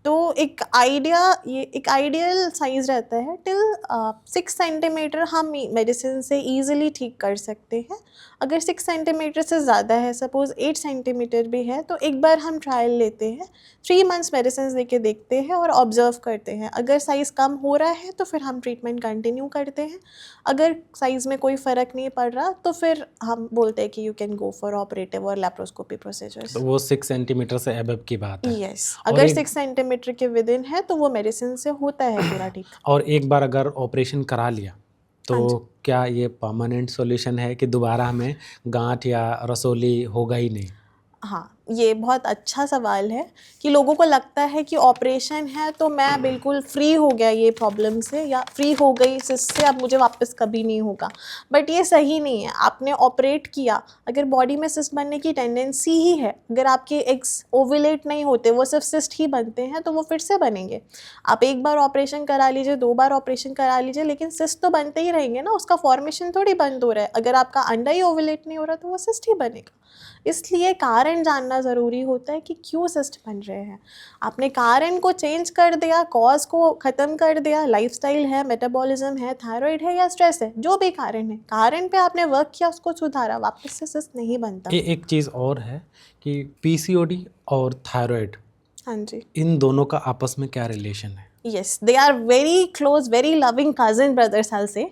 तो एक आइडियल साइज रहता है टिल 6 सेंटीमीटर हम मेडिसिन से इजीली ठीक कर सकते हैं। अगर 6 सेंटीमीटर से ज़्यादा है, सपोज 8 सेंटीमीटर भी है, तो एक बार हम ट्रायल लेते हैं, 3 मंथ्स मेडिसिन लेके देखते हैं और ऑब्जर्व करते हैं। अगर साइज़ कम हो रहा है तो फिर हम ट्रीटमेंट कंटिन्यू करते हैं। अगर साइज़ में कोई फ़र्क नहीं पड़ रहा तो फिर हम बोलते हैं कि you can go for operative और लैप्रोस्कोपी प्रोसीजर्स। तो वो 6 सेंटीमीटर से अबव की बात है। यस, और अगर एक 6 सेंटीमीटर के विद इन है तो वो मेडिसिन से होता है पूरा ठीक। और एक बार अगर ऑपरेशन करा लिया हाँ जी। तो क्या ये परमानेंट सॉल्यूशन है कि दोबारा हमें गांठ या रसोली होगा ही नहीं? हाँ, ये बहुत अच्छा सवाल है कि लोगों को लगता है कि ऑपरेशन है तो मैं बिल्कुल फ्री हो गया ये प्रॉब्लम से, या फ्री हो गई इससे, अब मुझे वापस कभी नहीं होगा। बट ये सही नहीं है। आपने ऑपरेट किया, अगर बॉडी में सिस्ट बनने की टेंडेंसी ही है, अगर आपके एग्स ओवुलेट नहीं होते, वो सिर्फ सिस्ट ही बनते हैं, तो वो फिर से बनेंगे। आप एक बार ऑपरेशन करा लीजिए, 2 बार ऑपरेशन करा लीजिए, लेकिन सिस्ट तो बनते ही रहेंगे ना, उसका फॉर्मेशन थोड़ी बंद हो रहा है। अगर आपका अंडा ही ओवुलेट नहीं हो रहा तो वो सिस्ट ही बनेगा। इसलिए कारण जानना ज़रूरी होता है कि क्यों सिस्ट बन रहे हैं। आपने कारण को चेंज कर दिया, कॉज को ख़त्म कर दिया, लाइफस्टाइल है, मेटाबॉलिज्म है, थायराइड है या स्ट्रेस है, जो भी कारण पे आपने वर्क किया, उसको सुधारा, वापस से सिस्ट नहीं बनता। एक चीज़ और है कि पीसीओडी और थायराइड, हाँ जी। इन दोनों का आपस में क्या रिलेशन है? Yes, they are very close, very loving cousin brothers. I say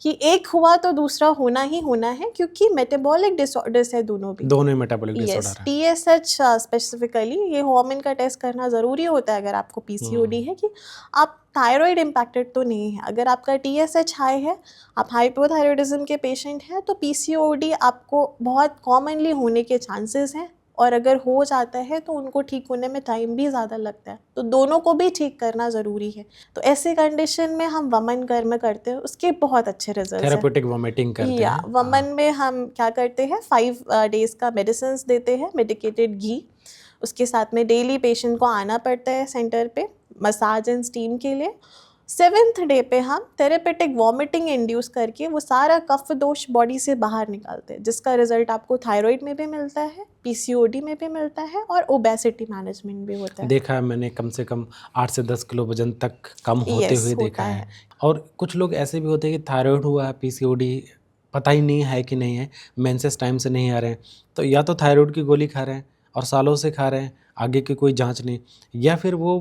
कि एक हुआ तो दूसरा होना ही होना है, क्योंकि मेटाबॉलिक डिसऑर्डर्स है दोनों भी। दोनों मेटाबॉलिक यस, डिसऑर्डर है। टीएसएच स्पेसिफिकली ये हार्मोन का टेस्ट करना ज़रूरी होता है अगर आपको पीसीओडी है, कि आप थायराइड इम्पैक्टेड तो नहीं है। अगर आपका टीएसएच हाई है, आप हाइपोथायराइडिज्म के पेशेंट हैं, तो पीसीओडी आपको बहुत कॉमनली होने के चांसेस हैं, और अगर हो जाता है तो उनको ठीक होने में टाइम भी ज़्यादा लगता है। तो दोनों को भी ठीक करना ज़रूरी है। तो ऐसे कंडीशन में हम वमन कर्म करते हैं, उसके बहुत अच्छे रिजल्ट हैं। थेराप्यूटिक वोमिटिंग करते या हैं। वमन में हम क्या करते हैं, 5 डेज़ का मेडिसिन देते हैं, मेडिकेटेड घी। उसके साथ में डेली पेशेंट को आना पड़ता है सेंटर पे मसाज एंड स्टीम के लिए। 7th डे पे हम थेरेपेटिक वॉमिटिंग इंड्यूस करके वो सारा कफ दोष बॉडी से बाहर निकालते हैं, जिसका रिजल्ट आपको थायराइड में भी मिलता है, पीसीओडी में भी मिलता है, और ओबेसिटी मैनेजमेंट भी होता है। देखा है मैंने, कम से कम 8 से 10 किलो वजन तक कम होते हुए देखा है। और कुछ लोग ऐसे भी होते हैं कि थायराइड हुआ है, पीसीओडी पता ही नहीं है कि नहीं है, मेंसेस टाइम से नहीं आ रहे हैं, तो या तो थायराइड की गोली खा रहे हैं और सालों से खा रहे हैं, आगे की कोई जांच नहीं, या फिर वो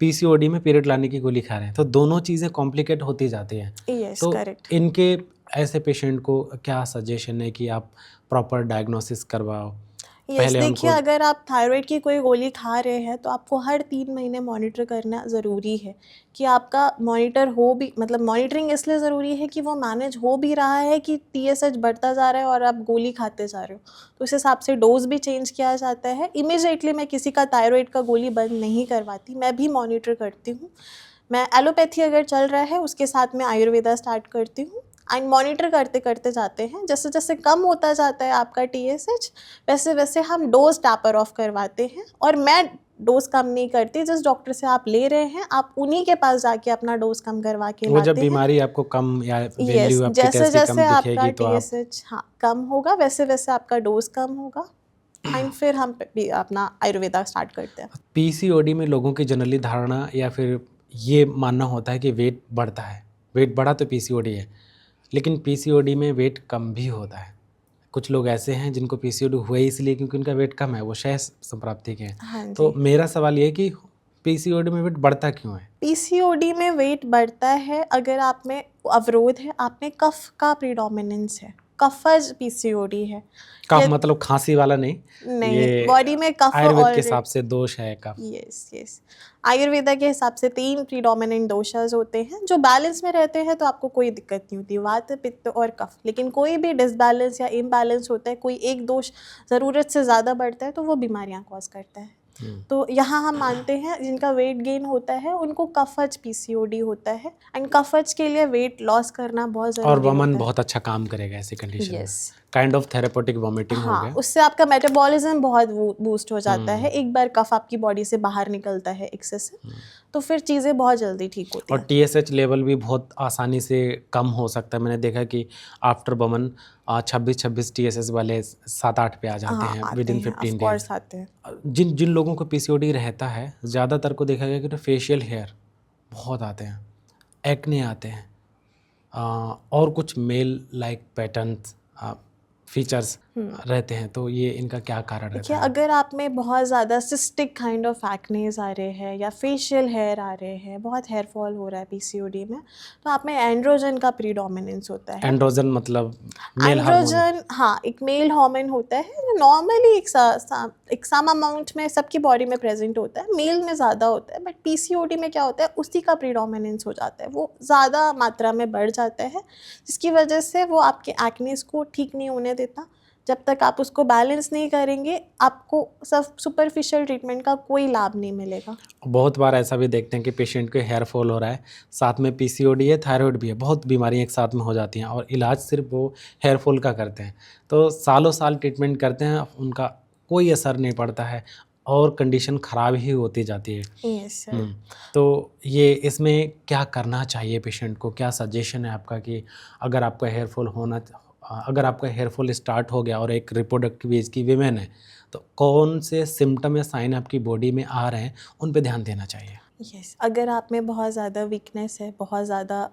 पीसीओडी में पीरियड लाने की गोली खा रहे हैं। तो दोनों चीज़ें कॉम्प्लिकेट होती जाती हैं। यस, तो करेक्ट। इनके ऐसे पेशेंट को क्या सजेशन है कि आप प्रॉपर डायग्नोसिस करवाओ? यस, पहले देखिए उनको अगर आप थायराइड की कोई गोली खा रहे हैं तो आपको हर 3 महीने मॉनिटर करना ज़रूरी है कि आपका मॉनिटर हो भी, मतलब मॉनिटरिंग इसलिए ज़रूरी है कि वो मैनेज हो भी रहा है कि TSH बढ़ता जा रहा है और आप गोली खाते जा रहे हो, तो उस हिसाब से डोज भी चेंज किया जाता है। इमीडिएटली मैं किसी का थायराइड का गोली बंद नहीं करवाती, मैं भी मॉनिटर करती हूँ। मैं एलोपैथी अगर चल रहा है उसके साथ में आयुर्वेदा स्टार्ट करती हूँ एंड मॉनिटर करते करते जाते हैं। जैसे जैसे कम होता जाता है आपका TSH, वैसे वैसे हम डोज टैपर ऑफ करवाते हैं। और मैं डोज कम नहीं करती, जिस डॉक्टर से आप ले रहे हैं आप उन्हीं के पास जाके अपना डोज कम करवा के वो जब लाते हैं। बीमारी आपको कम या यस, वैल्यू आपके जैसे टेस्ट की जैसे कम आपका दिखेगी तो आप TSH हाँ कम होगा वैसे वैसे आपका डोज कम होगा एंड फिर हम भी अपना आयुर्वेदा स्टार्ट करते हैं। पीसीओडी में लोगों की जनरली धारणा या फिर ये मानना होता है कि वेट बढ़ता है, वेट बढ़ा तो पीसीओडी है, लेकिन पीसीओडी में वेट कम भी होता है। कुछ लोग ऐसे हैं जिनको पीसीओडी हुआ ही इसलिए क्योंकि उनका वेट कम है, वो क्षय संप्राप्ति के हैं। हाँ तो जी, मेरा सवाल ये है कि पीसीओडी में वेट बढ़ता क्यों है? PCOD में वेट बढ़ता है अगर आप में अवरोध है, आप में कफ का प्रीडोमिनेंस है, कफज PCOD है। कफ ये मतलब खांसी वाला नहीं, नहीं, ये बॉडी में कफ आयुर्वेद के ऑलरेडी। हिसाब से दोष है कफ। यस यस, आयुर्वेदा के हिसाब से 3 प्रीडोमिनेंट दोषास होते हैं जो बैलेंस में रहते हैं तो आपको कोई दिक्कत नहीं होती, वात पित्त और कफ। लेकिन कोई भी डिसबैलेंस या इम्बैलेंस होता है, कोई एक दोष ज़रूरत से ज़्यादा बढ़ता है तो वो बीमारियां कॉज करता है। तो यहाँ हम मानते हैं जिनका वेट गेन होता है उनको कफज PCOD होता है एंड कफज के लिए वेट लॉस करना बहुत और ज़रूरी वमन होता है। बहुत अच्छा काम करेगा ऐसी कंडीशन में, yes, kind of therapeutic vomiting हो हाँ, गया। उससे आपका मेटाबॉलिज्म बहुत बूस्ट हो जाता है। एक बार कफ आपकी बॉडी से बाहर निकलता है एक्सेस से, तो फिर चीज़ें बहुत जल्दी ठीक होती और हैं। TSH लेवल भी बहुत आसानी से कम हो सकता है। मैंने देखा कि आफ्टर वमन 26 TSH वाले 7-8 पे आ जाते हाँ, हैं आते विद इन हैं, ऑफ 15 डेज। कोर्स आते हैं। जिन जिन लोगों को पीसीओडी रहता है ज़्यादातर को देखा गया कि फेशियल हेयर बहुत आते हैं, एक्ने आते हैं, और कुछ मेल लाइक पैटर्न्स फीचर्स रहते हैं। तो ये इनका क्या कारण रहता देखिए है? अगर आप में बहुत ज़्यादा सिस्टिक काइंड ऑफ एक्नेस आ रहे हैं या फेशियल हेयर आ रहे हैं, बहुत हेयर फॉल हो रहा है PCOD में, तो आप में एंड्रोजन का प्रीडोमिनेंस होता है। एंड्रोजन मतलब मेल हार्मोन। एंड्रोजन हाँ एक मेल हार्मोन होता है जो नॉर्मली एक सम अमाउंट में सबकी बॉडी में प्रेजेंट होता है, मेल में ज़्यादा होता है, बट PCOD में क्या होता है उसी का प्रीडोमिनेंस हो जाता है, वो ज़्यादा मात्रा में बढ़ जाता है, जिसकी वजह से वो आपके एक्नेस को ठीक नहीं होने देता। जब तक आप उसको बैलेंस नहीं करेंगे आपको सब सुपरफिशियल ट्रीटमेंट का कोई लाभ नहीं मिलेगा। बहुत बार ऐसा भी देखते हैं कि पेशेंट को हेयर फॉल हो रहा है, साथ में पीसीओडी है, थायराइड भी है, बहुत बीमारियां एक साथ में हो जाती हैं और इलाज सिर्फ वो हेयर फॉल का करते हैं। तो सालों साल ट्रीटमेंट करते हैं, उनका कोई असर नहीं पड़ता है और कंडीशन ख़राब ही होती जाती है। Yes sir. तो ये इसमें क्या करना चाहिए पेशेंट को? क्या सजेशन है आपका कि अगर आपका हेयर फॉल स्टार्ट हो गया और एक रिप्रोडक्टिव एज की वीमेन है तो कौन से सिम्टम या साइन आपकी बॉडी में आ रहे हैं उन पे ध्यान देना चाहिए? यस, अगर आप में बहुत ज़्यादा वीकनेस है, बहुत ज़्यादा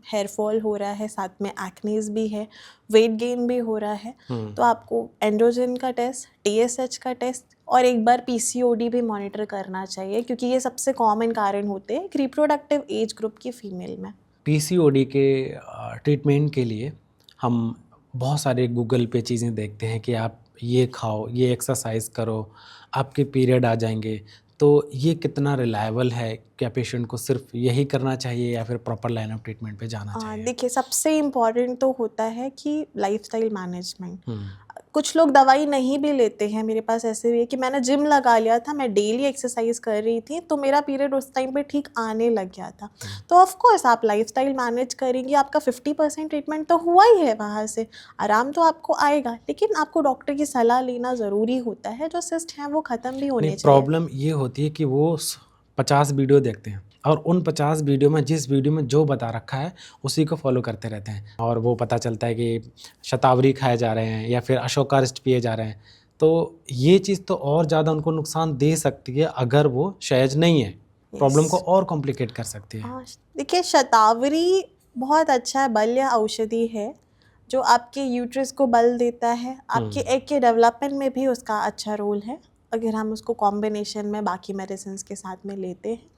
हेयर फॉल हो रहा है, साथ में एक्नेस भी है, वेट गेन भी हो रहा है, तो आपको एंड्रोजन का टेस्ट, TSH का टेस्ट और एक बार PCOD भी मॉनिटर करना चाहिए क्योंकि ये सबसे कॉमन कारण होते हैं रिप्रोडक्टिव एज ग्रुप की फीमेल में। पीसीओडी के ट्रीटमेंट के लिए हम बहुत सारे गूगल पे चीज़ें देखते हैं कि आप ये खाओ, ये एक्सरसाइज करो, आपके पीरियड आ जाएंगे। तो ये कितना रिलायबल है? क्या पेशेंट को सिर्फ यही करना चाहिए या फिर प्रॉपर लाइन ऑफ ट्रीटमेंट पे जाना चाहिए? देखिए सबसे इम्पॉर्टेंट तो होता है कि लाइफस्टाइल मैनेजमेंट। कुछ लोग दवाई नहीं भी लेते हैं, मेरे पास ऐसे भी है कि मैंने जिम लगा लिया था, मैं डेली एक्सरसाइज कर रही थी तो मेरा पीरियड उस टाइम पे ठीक आने लग गया था। तो ऑफ कोर्स आप लाइफस्टाइल मैनेज करेंगे, आपका 50% ट्रीटमेंट तो हुआ ही है, वहाँ से आराम तो आपको आएगा, लेकिन आपको डॉक्टर की सलाह लेना ज़रूरी होता है। जो सिस्ट हैं वो ख़त्म भी होने चाहिए। प्रॉब्लम ये होती है कि वो 50 वीडियो देखते हैं और उन 50 वीडियो में जिस वीडियो में जो बता रखा है उसी को फॉलो करते रहते हैं और वो पता चलता है कि शतावरी खाए जा रहे हैं या फिर अशोकारिष्ट पिए जा रहे हैं। तो ये चीज़ तो और ज़्यादा उनको नुकसान दे सकती है अगर वो सहज नहीं है, प्रॉब्लम को और कॉम्प्लिकेट कर सकती है। देखिए शतावरी बहुत अच्छा बल्य औषधि है जो आपके यूट्रस को बल देता है, आपके एग के डेवलपमेंट में भी उसका अच्छा रोल है अगर हम उसको कॉम्बिनेशन में बाकी मेडिसिन के साथ में लेते हैं।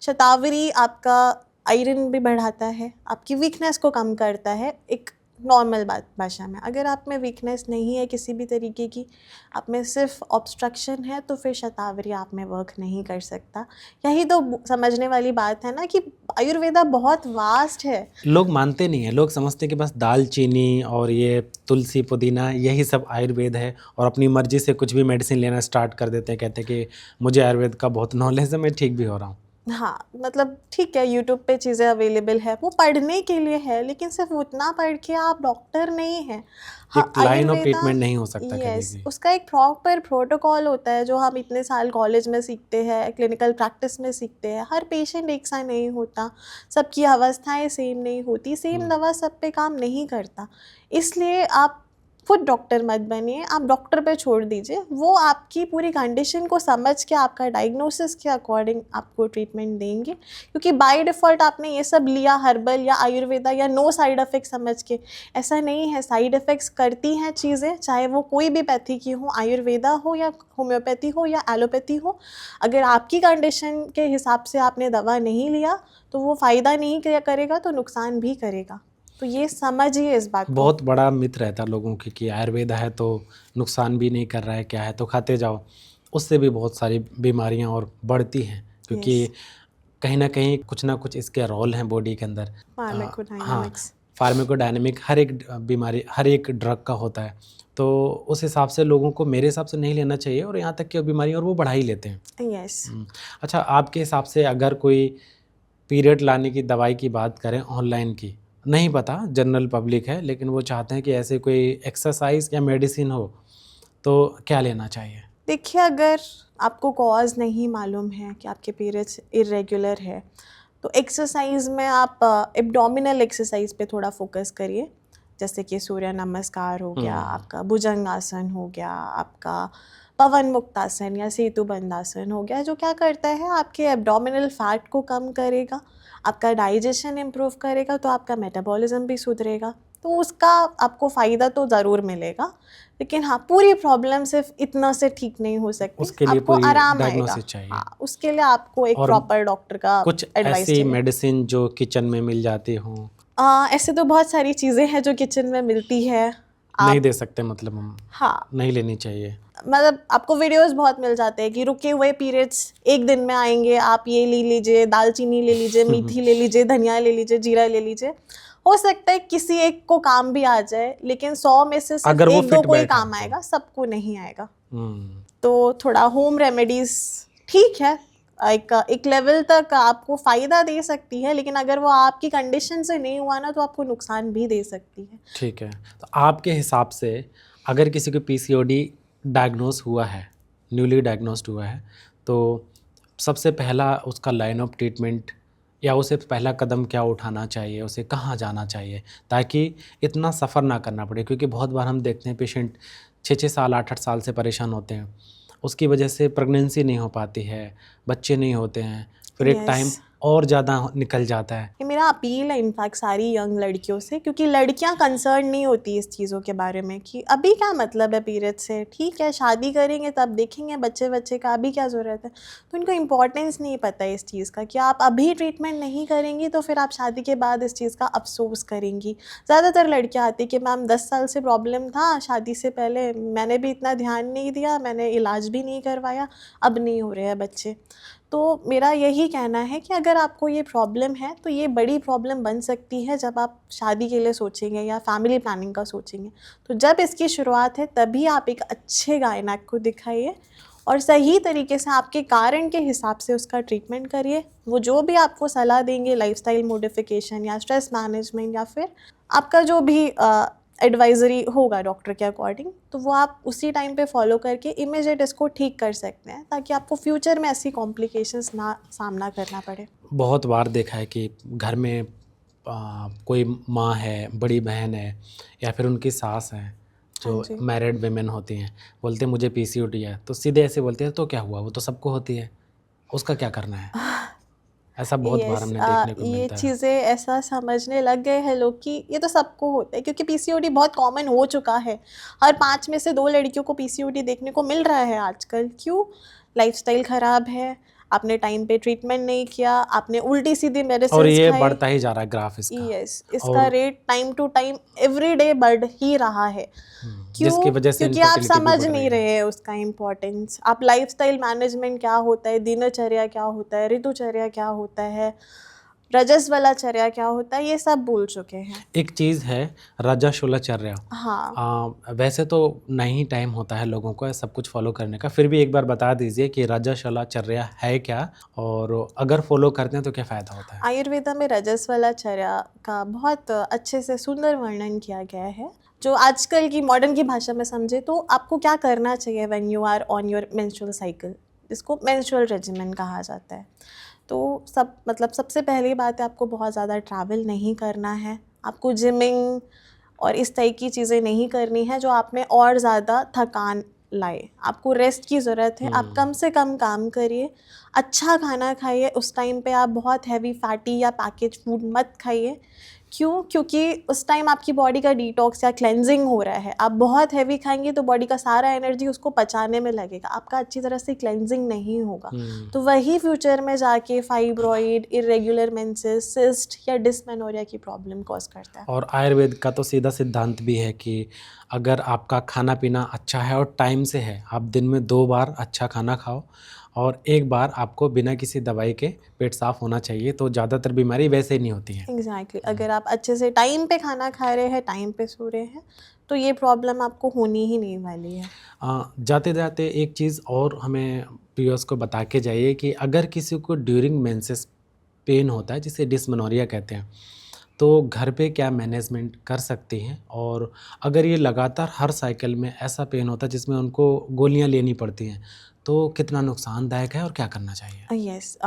शतावरी आपका आयरन भी बढ़ाता है, आपकी वीकनेस को कम करता है, एक नॉर्मल भाषा में, अगर आप में वीकनेस नहीं है किसी भी तरीके की, आप में सिर्फ ऑब्स्ट्रक्शन है, तो फिर शतावरी आप में वर्क नहीं कर सकता। यही तो समझने वाली बात है ना कि आयुर्वेदा बहुत वास्ट है। लोग मानते नहीं हैं, लोग समझते हैं कि बस दालचीनी और ये तुलसी पुदीना यही सब आयुर्वेद है, और अपनी मर्जी से कुछ भी मेडिसिन लेना स्टार्ट कर देते हैं, कहते हैं कि मुझे आयुर्वेद का बहुत नॉलेज है, मैं ठीक भी हो रहा हूँ। हाँ, मतलब ठीक है, यूट्यूब पे चीज़ें अवेलेबल है, वो पढ़ने के लिए है, लेकिन सिर्फ उतना पढ़ के आप डॉक्टर नहीं हैं। हाँ, एक लाइन ऑफ आयुर्वेदा, ट्रीटमेंट नहीं हो सकता कभी यस, भी। उसका एक प्रॉपर प्रोटोकॉल होता है जो हम इतने साल कॉलेज में सीखते हैं, क्लिनिकल प्रैक्टिस में सीखते हैं। हर पेशेंट एक सा नहीं होता, सबकी अवस्थाएं सेम नहीं होती, सेम दवा सब पे काम नहीं करता। इसलिए आप खुद डॉक्टर मत बनिए, आप डॉक्टर पे छोड़ दीजिए, वो आपकी पूरी कंडीशन को समझ के आपका डायग्नोसिस के अकॉर्डिंग आपको ट्रीटमेंट देंगे। क्योंकि बाय डिफ़ॉल्ट आपने ये सब लिया हर्बल या आयुर्वेदा या नो साइड इफ़ेक्ट समझ के, ऐसा नहीं है। साइड इफ़ेक्ट्स करती हैं चीज़ें, चाहे वो कोई भी पैथी की हो, आयुर्वेदा हो या होम्योपैथी हो या एलोपैथी हो। अगर आपकी कंडीशन के हिसाब से आपने दवा नहीं लिया, तो वो फ़ायदा नहीं करेगा, तो नुकसान भी करेगा। तो ये समझिए इस बात को। बहुत बड़ा मिथ रहता है लोगों की कि आयुर्वेद है तो नुकसान भी नहीं कर रहा है, क्या है तो खाते जाओ, उससे भी बहुत सारी बीमारियां और बढ़ती हैं, क्योंकि यस, कहीं ना कहीं कुछ ना कुछ इसके रोल हैं बॉडी के अंदर। हाँ, फार्माकोडायनामिक्स। फार्माकोडायनेमिक हर एक बीमारी, हर एक ड्रग का होता है, तो उस हिसाब से लोगों को मेरे हिसाब से नहीं लेना चाहिए, और यहाँ तक कि बीमारी और वो बढ़ा ही लेते हैं। यस। अच्छा, आपके हिसाब से अगर कोई पीरियड लाने की दवाई की बात करें ऑनलाइन की, नहीं पता जनरल पब्लिक है, लेकिन वो चाहते हैं कि ऐसे कोई एक्सरसाइज या मेडिसिन हो, तो क्या लेना चाहिए? देखिए, अगर आपको कॉज नहीं मालूम है कि आपके पीरियड्स इरेगुलर है, तो एक्सरसाइज में आप एब्डोमिनल एक्सरसाइज पे थोड़ा फोकस करिए। जैसे कि सूर्य नमस्कार हो गया, आपका भुजंगासन हो गया, आपका पवन मुक्तासन या सेतु बंधासन हो गया, जो क्या करता है आपके एब्डोमिनल फैट को कम करेगा, आपका डाइजेशन इम्प्रूव करेगा, तो आपका मेटाबॉलिज्म भी सुधरेगा। तो उसका आपको फ़ायदा तो ज़रूर मिलेगा, लेकिन हाँ, पूरी प्रॉब्लम सिर्फ इतना से ठीक नहीं हो सकती, उसके लिए आपको पूरी आराम आएगा। डायग्नोसिस चाहिए, हाँ, उसके लिए आपको एक और प्रॉपर डॉक्टर का कुछ एडवाइस ऐसी चाहिए। मेडिसिन जो किचन में मिल जाती हों। ऐसे तो बहुत सारी चीज़ें हैं जो किचन में मिलती है, नहीं आप, दे सकते, मतलब हम हाँ, नहीं लेनी चाहिए। मतलब आपको वीडियोस बहुत मिल जाते हैं कि रुके हुए पीरियड्स एक दिन में आएंगे, आप ये ले लीजिए, दालचीनी ले लीजिए, मेथी ले लीजिए, धनिया ले लीजिए, जीरा ले लीजिए। हो सकता है किसी एक को काम भी आ जाए, लेकिन 100 में से सिर्फ अगर वो एक दो फिट को ही बैठा काम तो। आएगा, सबको नहीं आएगा। हम्म, तो थोड़ा होम रेमेडीज ठीक है, एक लेवल तक आपको फ़ायदा दे सकती है, लेकिन अगर वो आपकी कंडीशन से नहीं हुआ ना, तो आपको नुकसान भी दे सकती है। ठीक है। तो आपके हिसाब से अगर किसी को पीसीओडी डायग्नोस हुआ है, न्यूली डायग्नोस्ड हुआ है, तो सबसे पहला उसका लाइन ऑफ ट्रीटमेंट या उसे पहला कदम क्या उठाना चाहिए, उसे कहाँ जाना चाहिए, ताकि इतना सफ़र ना करना पड़े? क्योंकि बहुत बार हम देखते हैं पेशेंट 6-6 साल 8-8 साल से परेशान होते हैं, उसकी वजह से प्रेगनेंसी नहीं हो पाती है, बच्चे नहीं होते हैं, फिर एक टाइम यस, और ज़्यादा निकल जाता है। ये मेरा अपील है इनफैक्ट सारी यंग लड़कियों से, क्योंकि लड़कियां कंसर्न नहीं होती इस चीज़ों के बारे में कि अभी क्या मतलब है पीरियड से, ठीक है शादी करेंगे तब देखेंगे बच्चे का, अभी क्या ज़रूरत है। तो इनको इम्पोर्टेंस नहीं पता है इस चीज़ का कि आप अभी ट्रीटमेंट नहीं करेंगी तो फिर आप शादी के बाद इस चीज़ का अफसोस करेंगी। ज़्यादातर लड़कियाँ आती कि मैम 10 साल से प्रॉब्लम था, शादी से पहले मैंने भी इतना ध्यान नहीं दिया, मैंने इलाज भी नहीं करवाया, अब नहीं हो रहे हैं बच्चे। तो मेरा यही कहना है कि अगर आपको ये प्रॉब्लम है, तो ये बड़ी प्रॉब्लम बन सकती है जब आप शादी के लिए सोचेंगे या फैमिली प्लानिंग का सोचेंगे। तो जब इसकी शुरुआत है, तभी आप एक अच्छे गायनेक को दिखाइए और सही तरीके से आपके कारण के हिसाब से उसका ट्रीटमेंट करिए। वो जो भी आपको सलाह देंगे, लाइफस्टाइल मॉडिफिकेशन या स्ट्रेस मैनेजमेंट या फिर आपका जो भी एडवाइज़री होगा डॉक्टर के अकॉर्डिंग, तो वो आप उसी टाइम पे फॉलो करके इमीडिएट इसको ठीक कर सकते हैं, ताकि आपको फ्यूचर में ऐसी कॉम्प्लिकेशंस ना सामना करना पड़े। बहुत बार देखा है कि घर में कोई माँ है, बड़ी बहन है, या फिर उनकी सास है, हाँ जो जी। मैरिड वुमेन होती हैं, बोलते हैं मुझे पीसीओडी है, तो सीधे ऐसे बोलते हैं तो क्या हुआ, वो तो सबको होती है, उसका क्या करना है? ऐसा बहुत बार यस, हमने देखने को ये मिलता है। चीज़ें ऐसा समझने लग गए हैं लोग कि ये तो सबको होता है, क्योंकि पीसीओडी बहुत कॉमन हो चुका है। हर 5 में से 2 लड़कियों को पीसीओडी देखने को मिल रहा है आजकल। क्यों? लाइफस्टाइल ख़राब है, आपने टाइम पे ट्रीटमेंट नहीं किया, आपने उल्टी सीधी और मेडिसिन ये खाई। बढ़ता ही जा रहा है ग्राफ इसका। यस, इसका और rate time to time every day बढ़ ही रहा है। जिसकी क्यों? वजह से क्योंकि आप इनफर्टिलिटी भी समझ बढ़ रही नहीं है। रहे हैं उसका इम्पोर्टेंस। आप लाइफस्टाइल मैनेजमेंट क्या होता है, दिनचर्या क्या होता है, ऋतुचर्या क्या होता है, रजस्वलाचर्या क्या होता है, ये सब भूल चुके हैं। एक चीज़ है रजस्वलाचर्या। हाँ, वैसे तो नहीं टाइम होता है लोगों को सब कुछ फॉलो करने का, फिर भी एक बार बता दीजिए कि रजस्वलाचर्या है क्या, और अगर फॉलो करते हैं तो क्या फ़ायदा होता है। आयुर्वेदा में रजस्वलाचर्या का बहुत अच्छे से सुंदर वर्णन किया गया है। जो आजकल की मॉडर्न की भाषा में समझे तो आपको क्या करना चाहिए when you are on your menstrual cycle, जिसको मेंस्ट्रुअल रेजिमेन कहा जाता है। तो सबसे पहली बात है, आपको बहुत ज़्यादा ट्रैवल नहीं करना है, आपको जिमिंग और इस टाइप की चीज़ें नहीं करनी है जो आप में और ज़्यादा थकान लाए। आपको रेस्ट की ज़रूरत है, आप कम से कम काम करिए, अच्छा खाना खाइए। उस टाइम पे आप बहुत हैवी फैटी या पैकेज फूड मत खाइए। क्यों? क्योंकि उस टाइम आपकी बॉडी का डिटॉक्स या क्लेंजिंग हो रहा है। आप बहुत हैवी खाएंगे तो बॉडी का सारा एनर्जी उसको पचाने में लगेगा, आपका अच्छी तरह से क्लेंजिंग नहीं होगा। तो वही फ्यूचर में जाके फाइब्रॉइड, इरेगुलर मेंसेस, सिस्ट या डिस्मेनोरिया की प्रॉब्लम कॉज करता है। और आयुर्वेद का तो सीधा सिद्धांत भी है कि अगर आपका खाना पीना अच्छा है और टाइम से है, आप दिन में 2 बार अच्छा खाना खाओ और 1 बार आपको बिना किसी दवाई के पेट साफ़ होना चाहिए, तो ज़्यादातर बीमारी वैसे ही नहीं होती हैं। एग्जैक्टली, अगर आप अच्छे से टाइम पे खाना खा रहे हैं, टाइम पे सो रहे हैं, तो ये प्रॉब्लम आपको होनी ही नहीं वाली है। जाते जाते एक चीज़ और हमें व्यूअर्स को बता के जाइए कि अगर किसी को ड्यूरिंग मेंसेस पेन होता है, जिसे डिस्मेनोरिया कहते हैं, तो घर पे क्या मैनेजमेंट कर सकती हैं, और अगर ये लगातार हर साइकिल में ऐसा पेन होता है जिसमें उनको गोलियां लेनी पड़ती हैं, तो कितना नुकसानदायक है और क्या करना चाहिए। यस,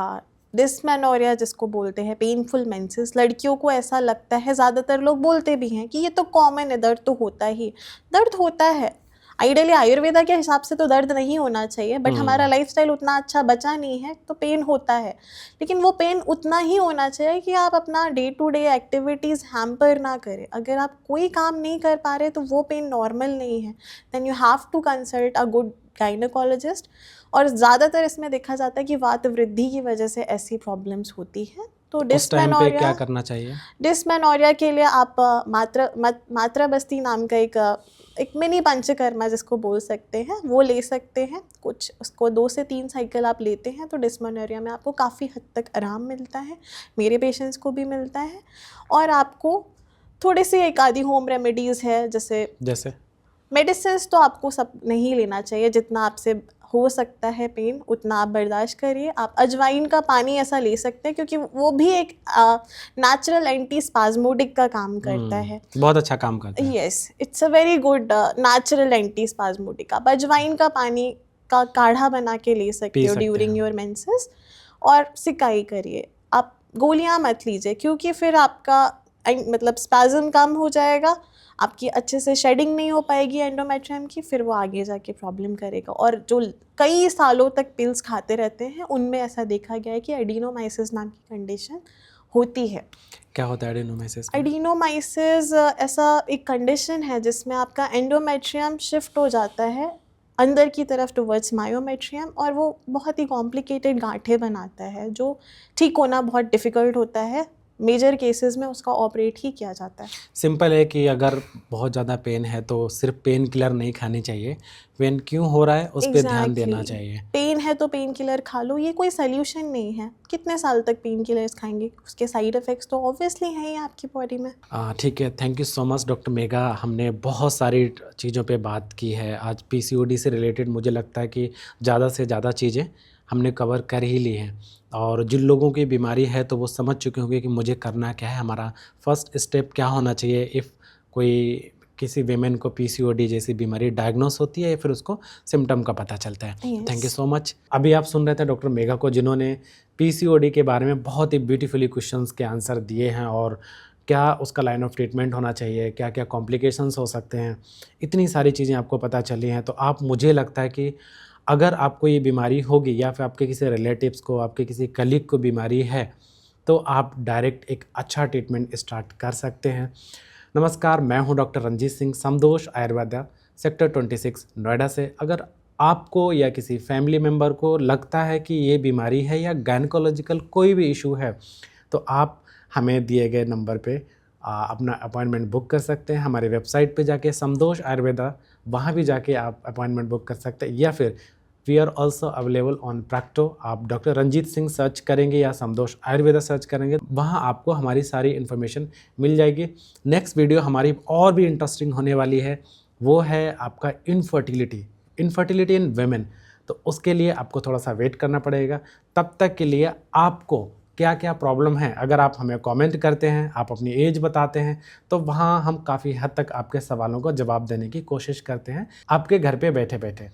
डिस्मेनोरिया जिसको बोलते हैं, पेनफुल मेंसेस, लड़कियों को ऐसा लगता है, ज़्यादातर लोग बोलते भी हैं कि ये तो कॉमन है, दर्द तो होता ही। दर्द होता है, आइडियली आयुर्वेदा के हिसाब से तो दर्द नहीं होना चाहिए, बट हमारा लाइफस्टाइल उतना अच्छा बचा नहीं है तो पेन होता है। लेकिन वो पेन उतना ही होना चाहिए कि आप अपना day to day activities hamper ना करें। अगर आप कोई काम नहीं कर पा रहे तो वो पेन नॉर्मल नहीं है, then you have to consult a good gynaecologist. और ज़्यादातर इसमें देखा जाता है कि वात वृद्धि की वजह से ऐसी प्रॉब्लम्स होती हैं। तो उस टाइम पे क्या करना चाहिए। डिस्मेनोरिया के लिए आप मात्रा बस्ती नाम का एक मिनी पंचकर्मा जिसको बोल सकते हैं, वो ले सकते हैं। कुछ उसको 2 से 3 साइकिल आप लेते हैं तो डिस्मेनोरिया में आपको काफ़ी हद तक आराम मिलता है, मेरे पेशेंट्स को भी मिलता है। और आपको थोड़ी सी एक आधी होम रेमेडीज़ है, जैसे मेडिसिन्स तो आपको सब नहीं लेना चाहिए, जितना आपसे हो सकता है पेन उतना आप बर्दाश्त करिए। आप अजवाइन का पानी ऐसा ले सकते हैं क्योंकि वो भी एक नेचुरल एंटी स्पाज्मोडिक का काम करता है। बहुत अच्छा काम करता है। Yes, it's a very good natural anti spasmodic. आप अजवाइन का पानी का काढ़ा बना के ले सकते हो ड्यूरिंग योर मेंसेस, और सिकाई करिए। आप गोलियां मत लीजिए क्योंकि फिर आपका स्पैज़म कम हो जाएगा, आपकी अच्छे से शेडिंग नहीं हो पाएगी एंडोमेट्रियम की, फिर वो आगे जाके प्रॉब्लम करेगा। और जो कई सालों तक पिल्स खाते रहते हैं उनमें ऐसा देखा गया है कि एडिनोमाइसिस नाम की कंडीशन होती है। क्या होता है एडिनोमाइसिस? एडिनोमाइसिस ऐसा एक कंडीशन है जिसमें आपका एंडोमेट्रियम शिफ्ट हो जाता है अंदर की तरफ टुवर्ड्स मायोमेट्रियम, और वो बहुत ही कॉम्प्लिकेटेड गांठें बनाता है जो ठीक होना बहुत डिफ़िकल्ट होता है। मेजर केसेस में उसका ऑपरेट ही किया जाता है। सिंपल है कि अगर बहुत ज़्यादा पेन है तो सिर्फ पेन किलर नहीं खानी चाहिए, पेन क्यों हो रहा है उस पर ध्यान देना चाहिए। पेन है तो पेन किलर खा लो, ये कोई सल्यूशन नहीं है। कितने साल तक पेन किलर्स खाएंगे, उसके साइड इफ़ेक्ट्स तो ऑब्वियसली हैं ही आपकी बॉडी में। ठीक है, thank you so much doctor Megha. हमने बहुत सारी चीज़ों पे बात की है आज। पीसीओडी से रिलेटेड मुझे लगता है कि ज़्यादा से ज़्यादा चीज़ें हमने कवर कर ही ली हैं, और जिन लोगों की बीमारी है तो वो समझ चुके होंगे कि मुझे करना क्या है, हमारा फर्स्ट स्टेप क्या होना चाहिए इफ़ कोई किसी वीमेन को पीसीओडी जैसी बीमारी डायग्नोस होती है या फिर उसको सिम्टम का पता चलता है। Thank you so much. अभी आप सुन रहे थे डॉक्टर मेघा को, जिन्होंने पीसीओडी के बारे में बहुत ही ब्यूटीफुली क्वेश्चंस के आंसर दिए हैं, और क्या उसका लाइन ऑफ ट्रीटमेंट होना चाहिए, क्या क्या कॉम्प्लिकेशंस हो सकते हैं, इतनी सारी चीज़ें आपको पता चली हैं। तो आप, मुझे लगता है कि अगर आपको ये बीमारी होगी या फिर आपके किसी रिलेटिव्स को, आपके किसी कलीग को बीमारी है, तो आप डायरेक्ट एक अच्छा ट्रीटमेंट स्टार्ट कर सकते हैं। नमस्कार, मैं हूं डॉक्टर रंजीत सिंह, समदोष आयुर्वेदा, सेक्टर 26 नोएडा से। अगर आपको या किसी फैमिली मेम्बर को लगता है कि ये बीमारी है या गायनेकोलॉजिकल कोई भी इशू है, तो आप हमें दिए गए नंबर पे अपना अपॉइंटमेंट बुक कर सकते हैं। हमारे वेबसाइट पे जाके समदोष आयुर्वेदा, वहाँ भी जाके आप अपॉइंटमेंट बुक कर सकते हैं, या फिर we are also available on Practo. आप डॉक्टर रंजीत सिंह सर्च करेंगे या समदोष आयुर्वेदा सर्च करेंगे, वहाँ आपको हमारी सारी इन्फॉर्मेशन मिल जाएगी। नेक्स्ट वीडियो हमारी और भी इंटरेस्टिंग होने वाली है, वो है आपका इनफर्टिलिटी इन वेमेन। तो उसके लिए आपको थोड़ा सा वेट करना पड़ेगा। तब तक के लिए आपको क्या क्या प्रॉब्लम है, अगर आप हमें कमेंट करते हैं, आप अपनी एज बताते हैं, तो वहाँ हम काफ़ी हद तक आपके सवालों को जवाब देने की कोशिश करते हैं, आपके घर पे बैठे बैठे।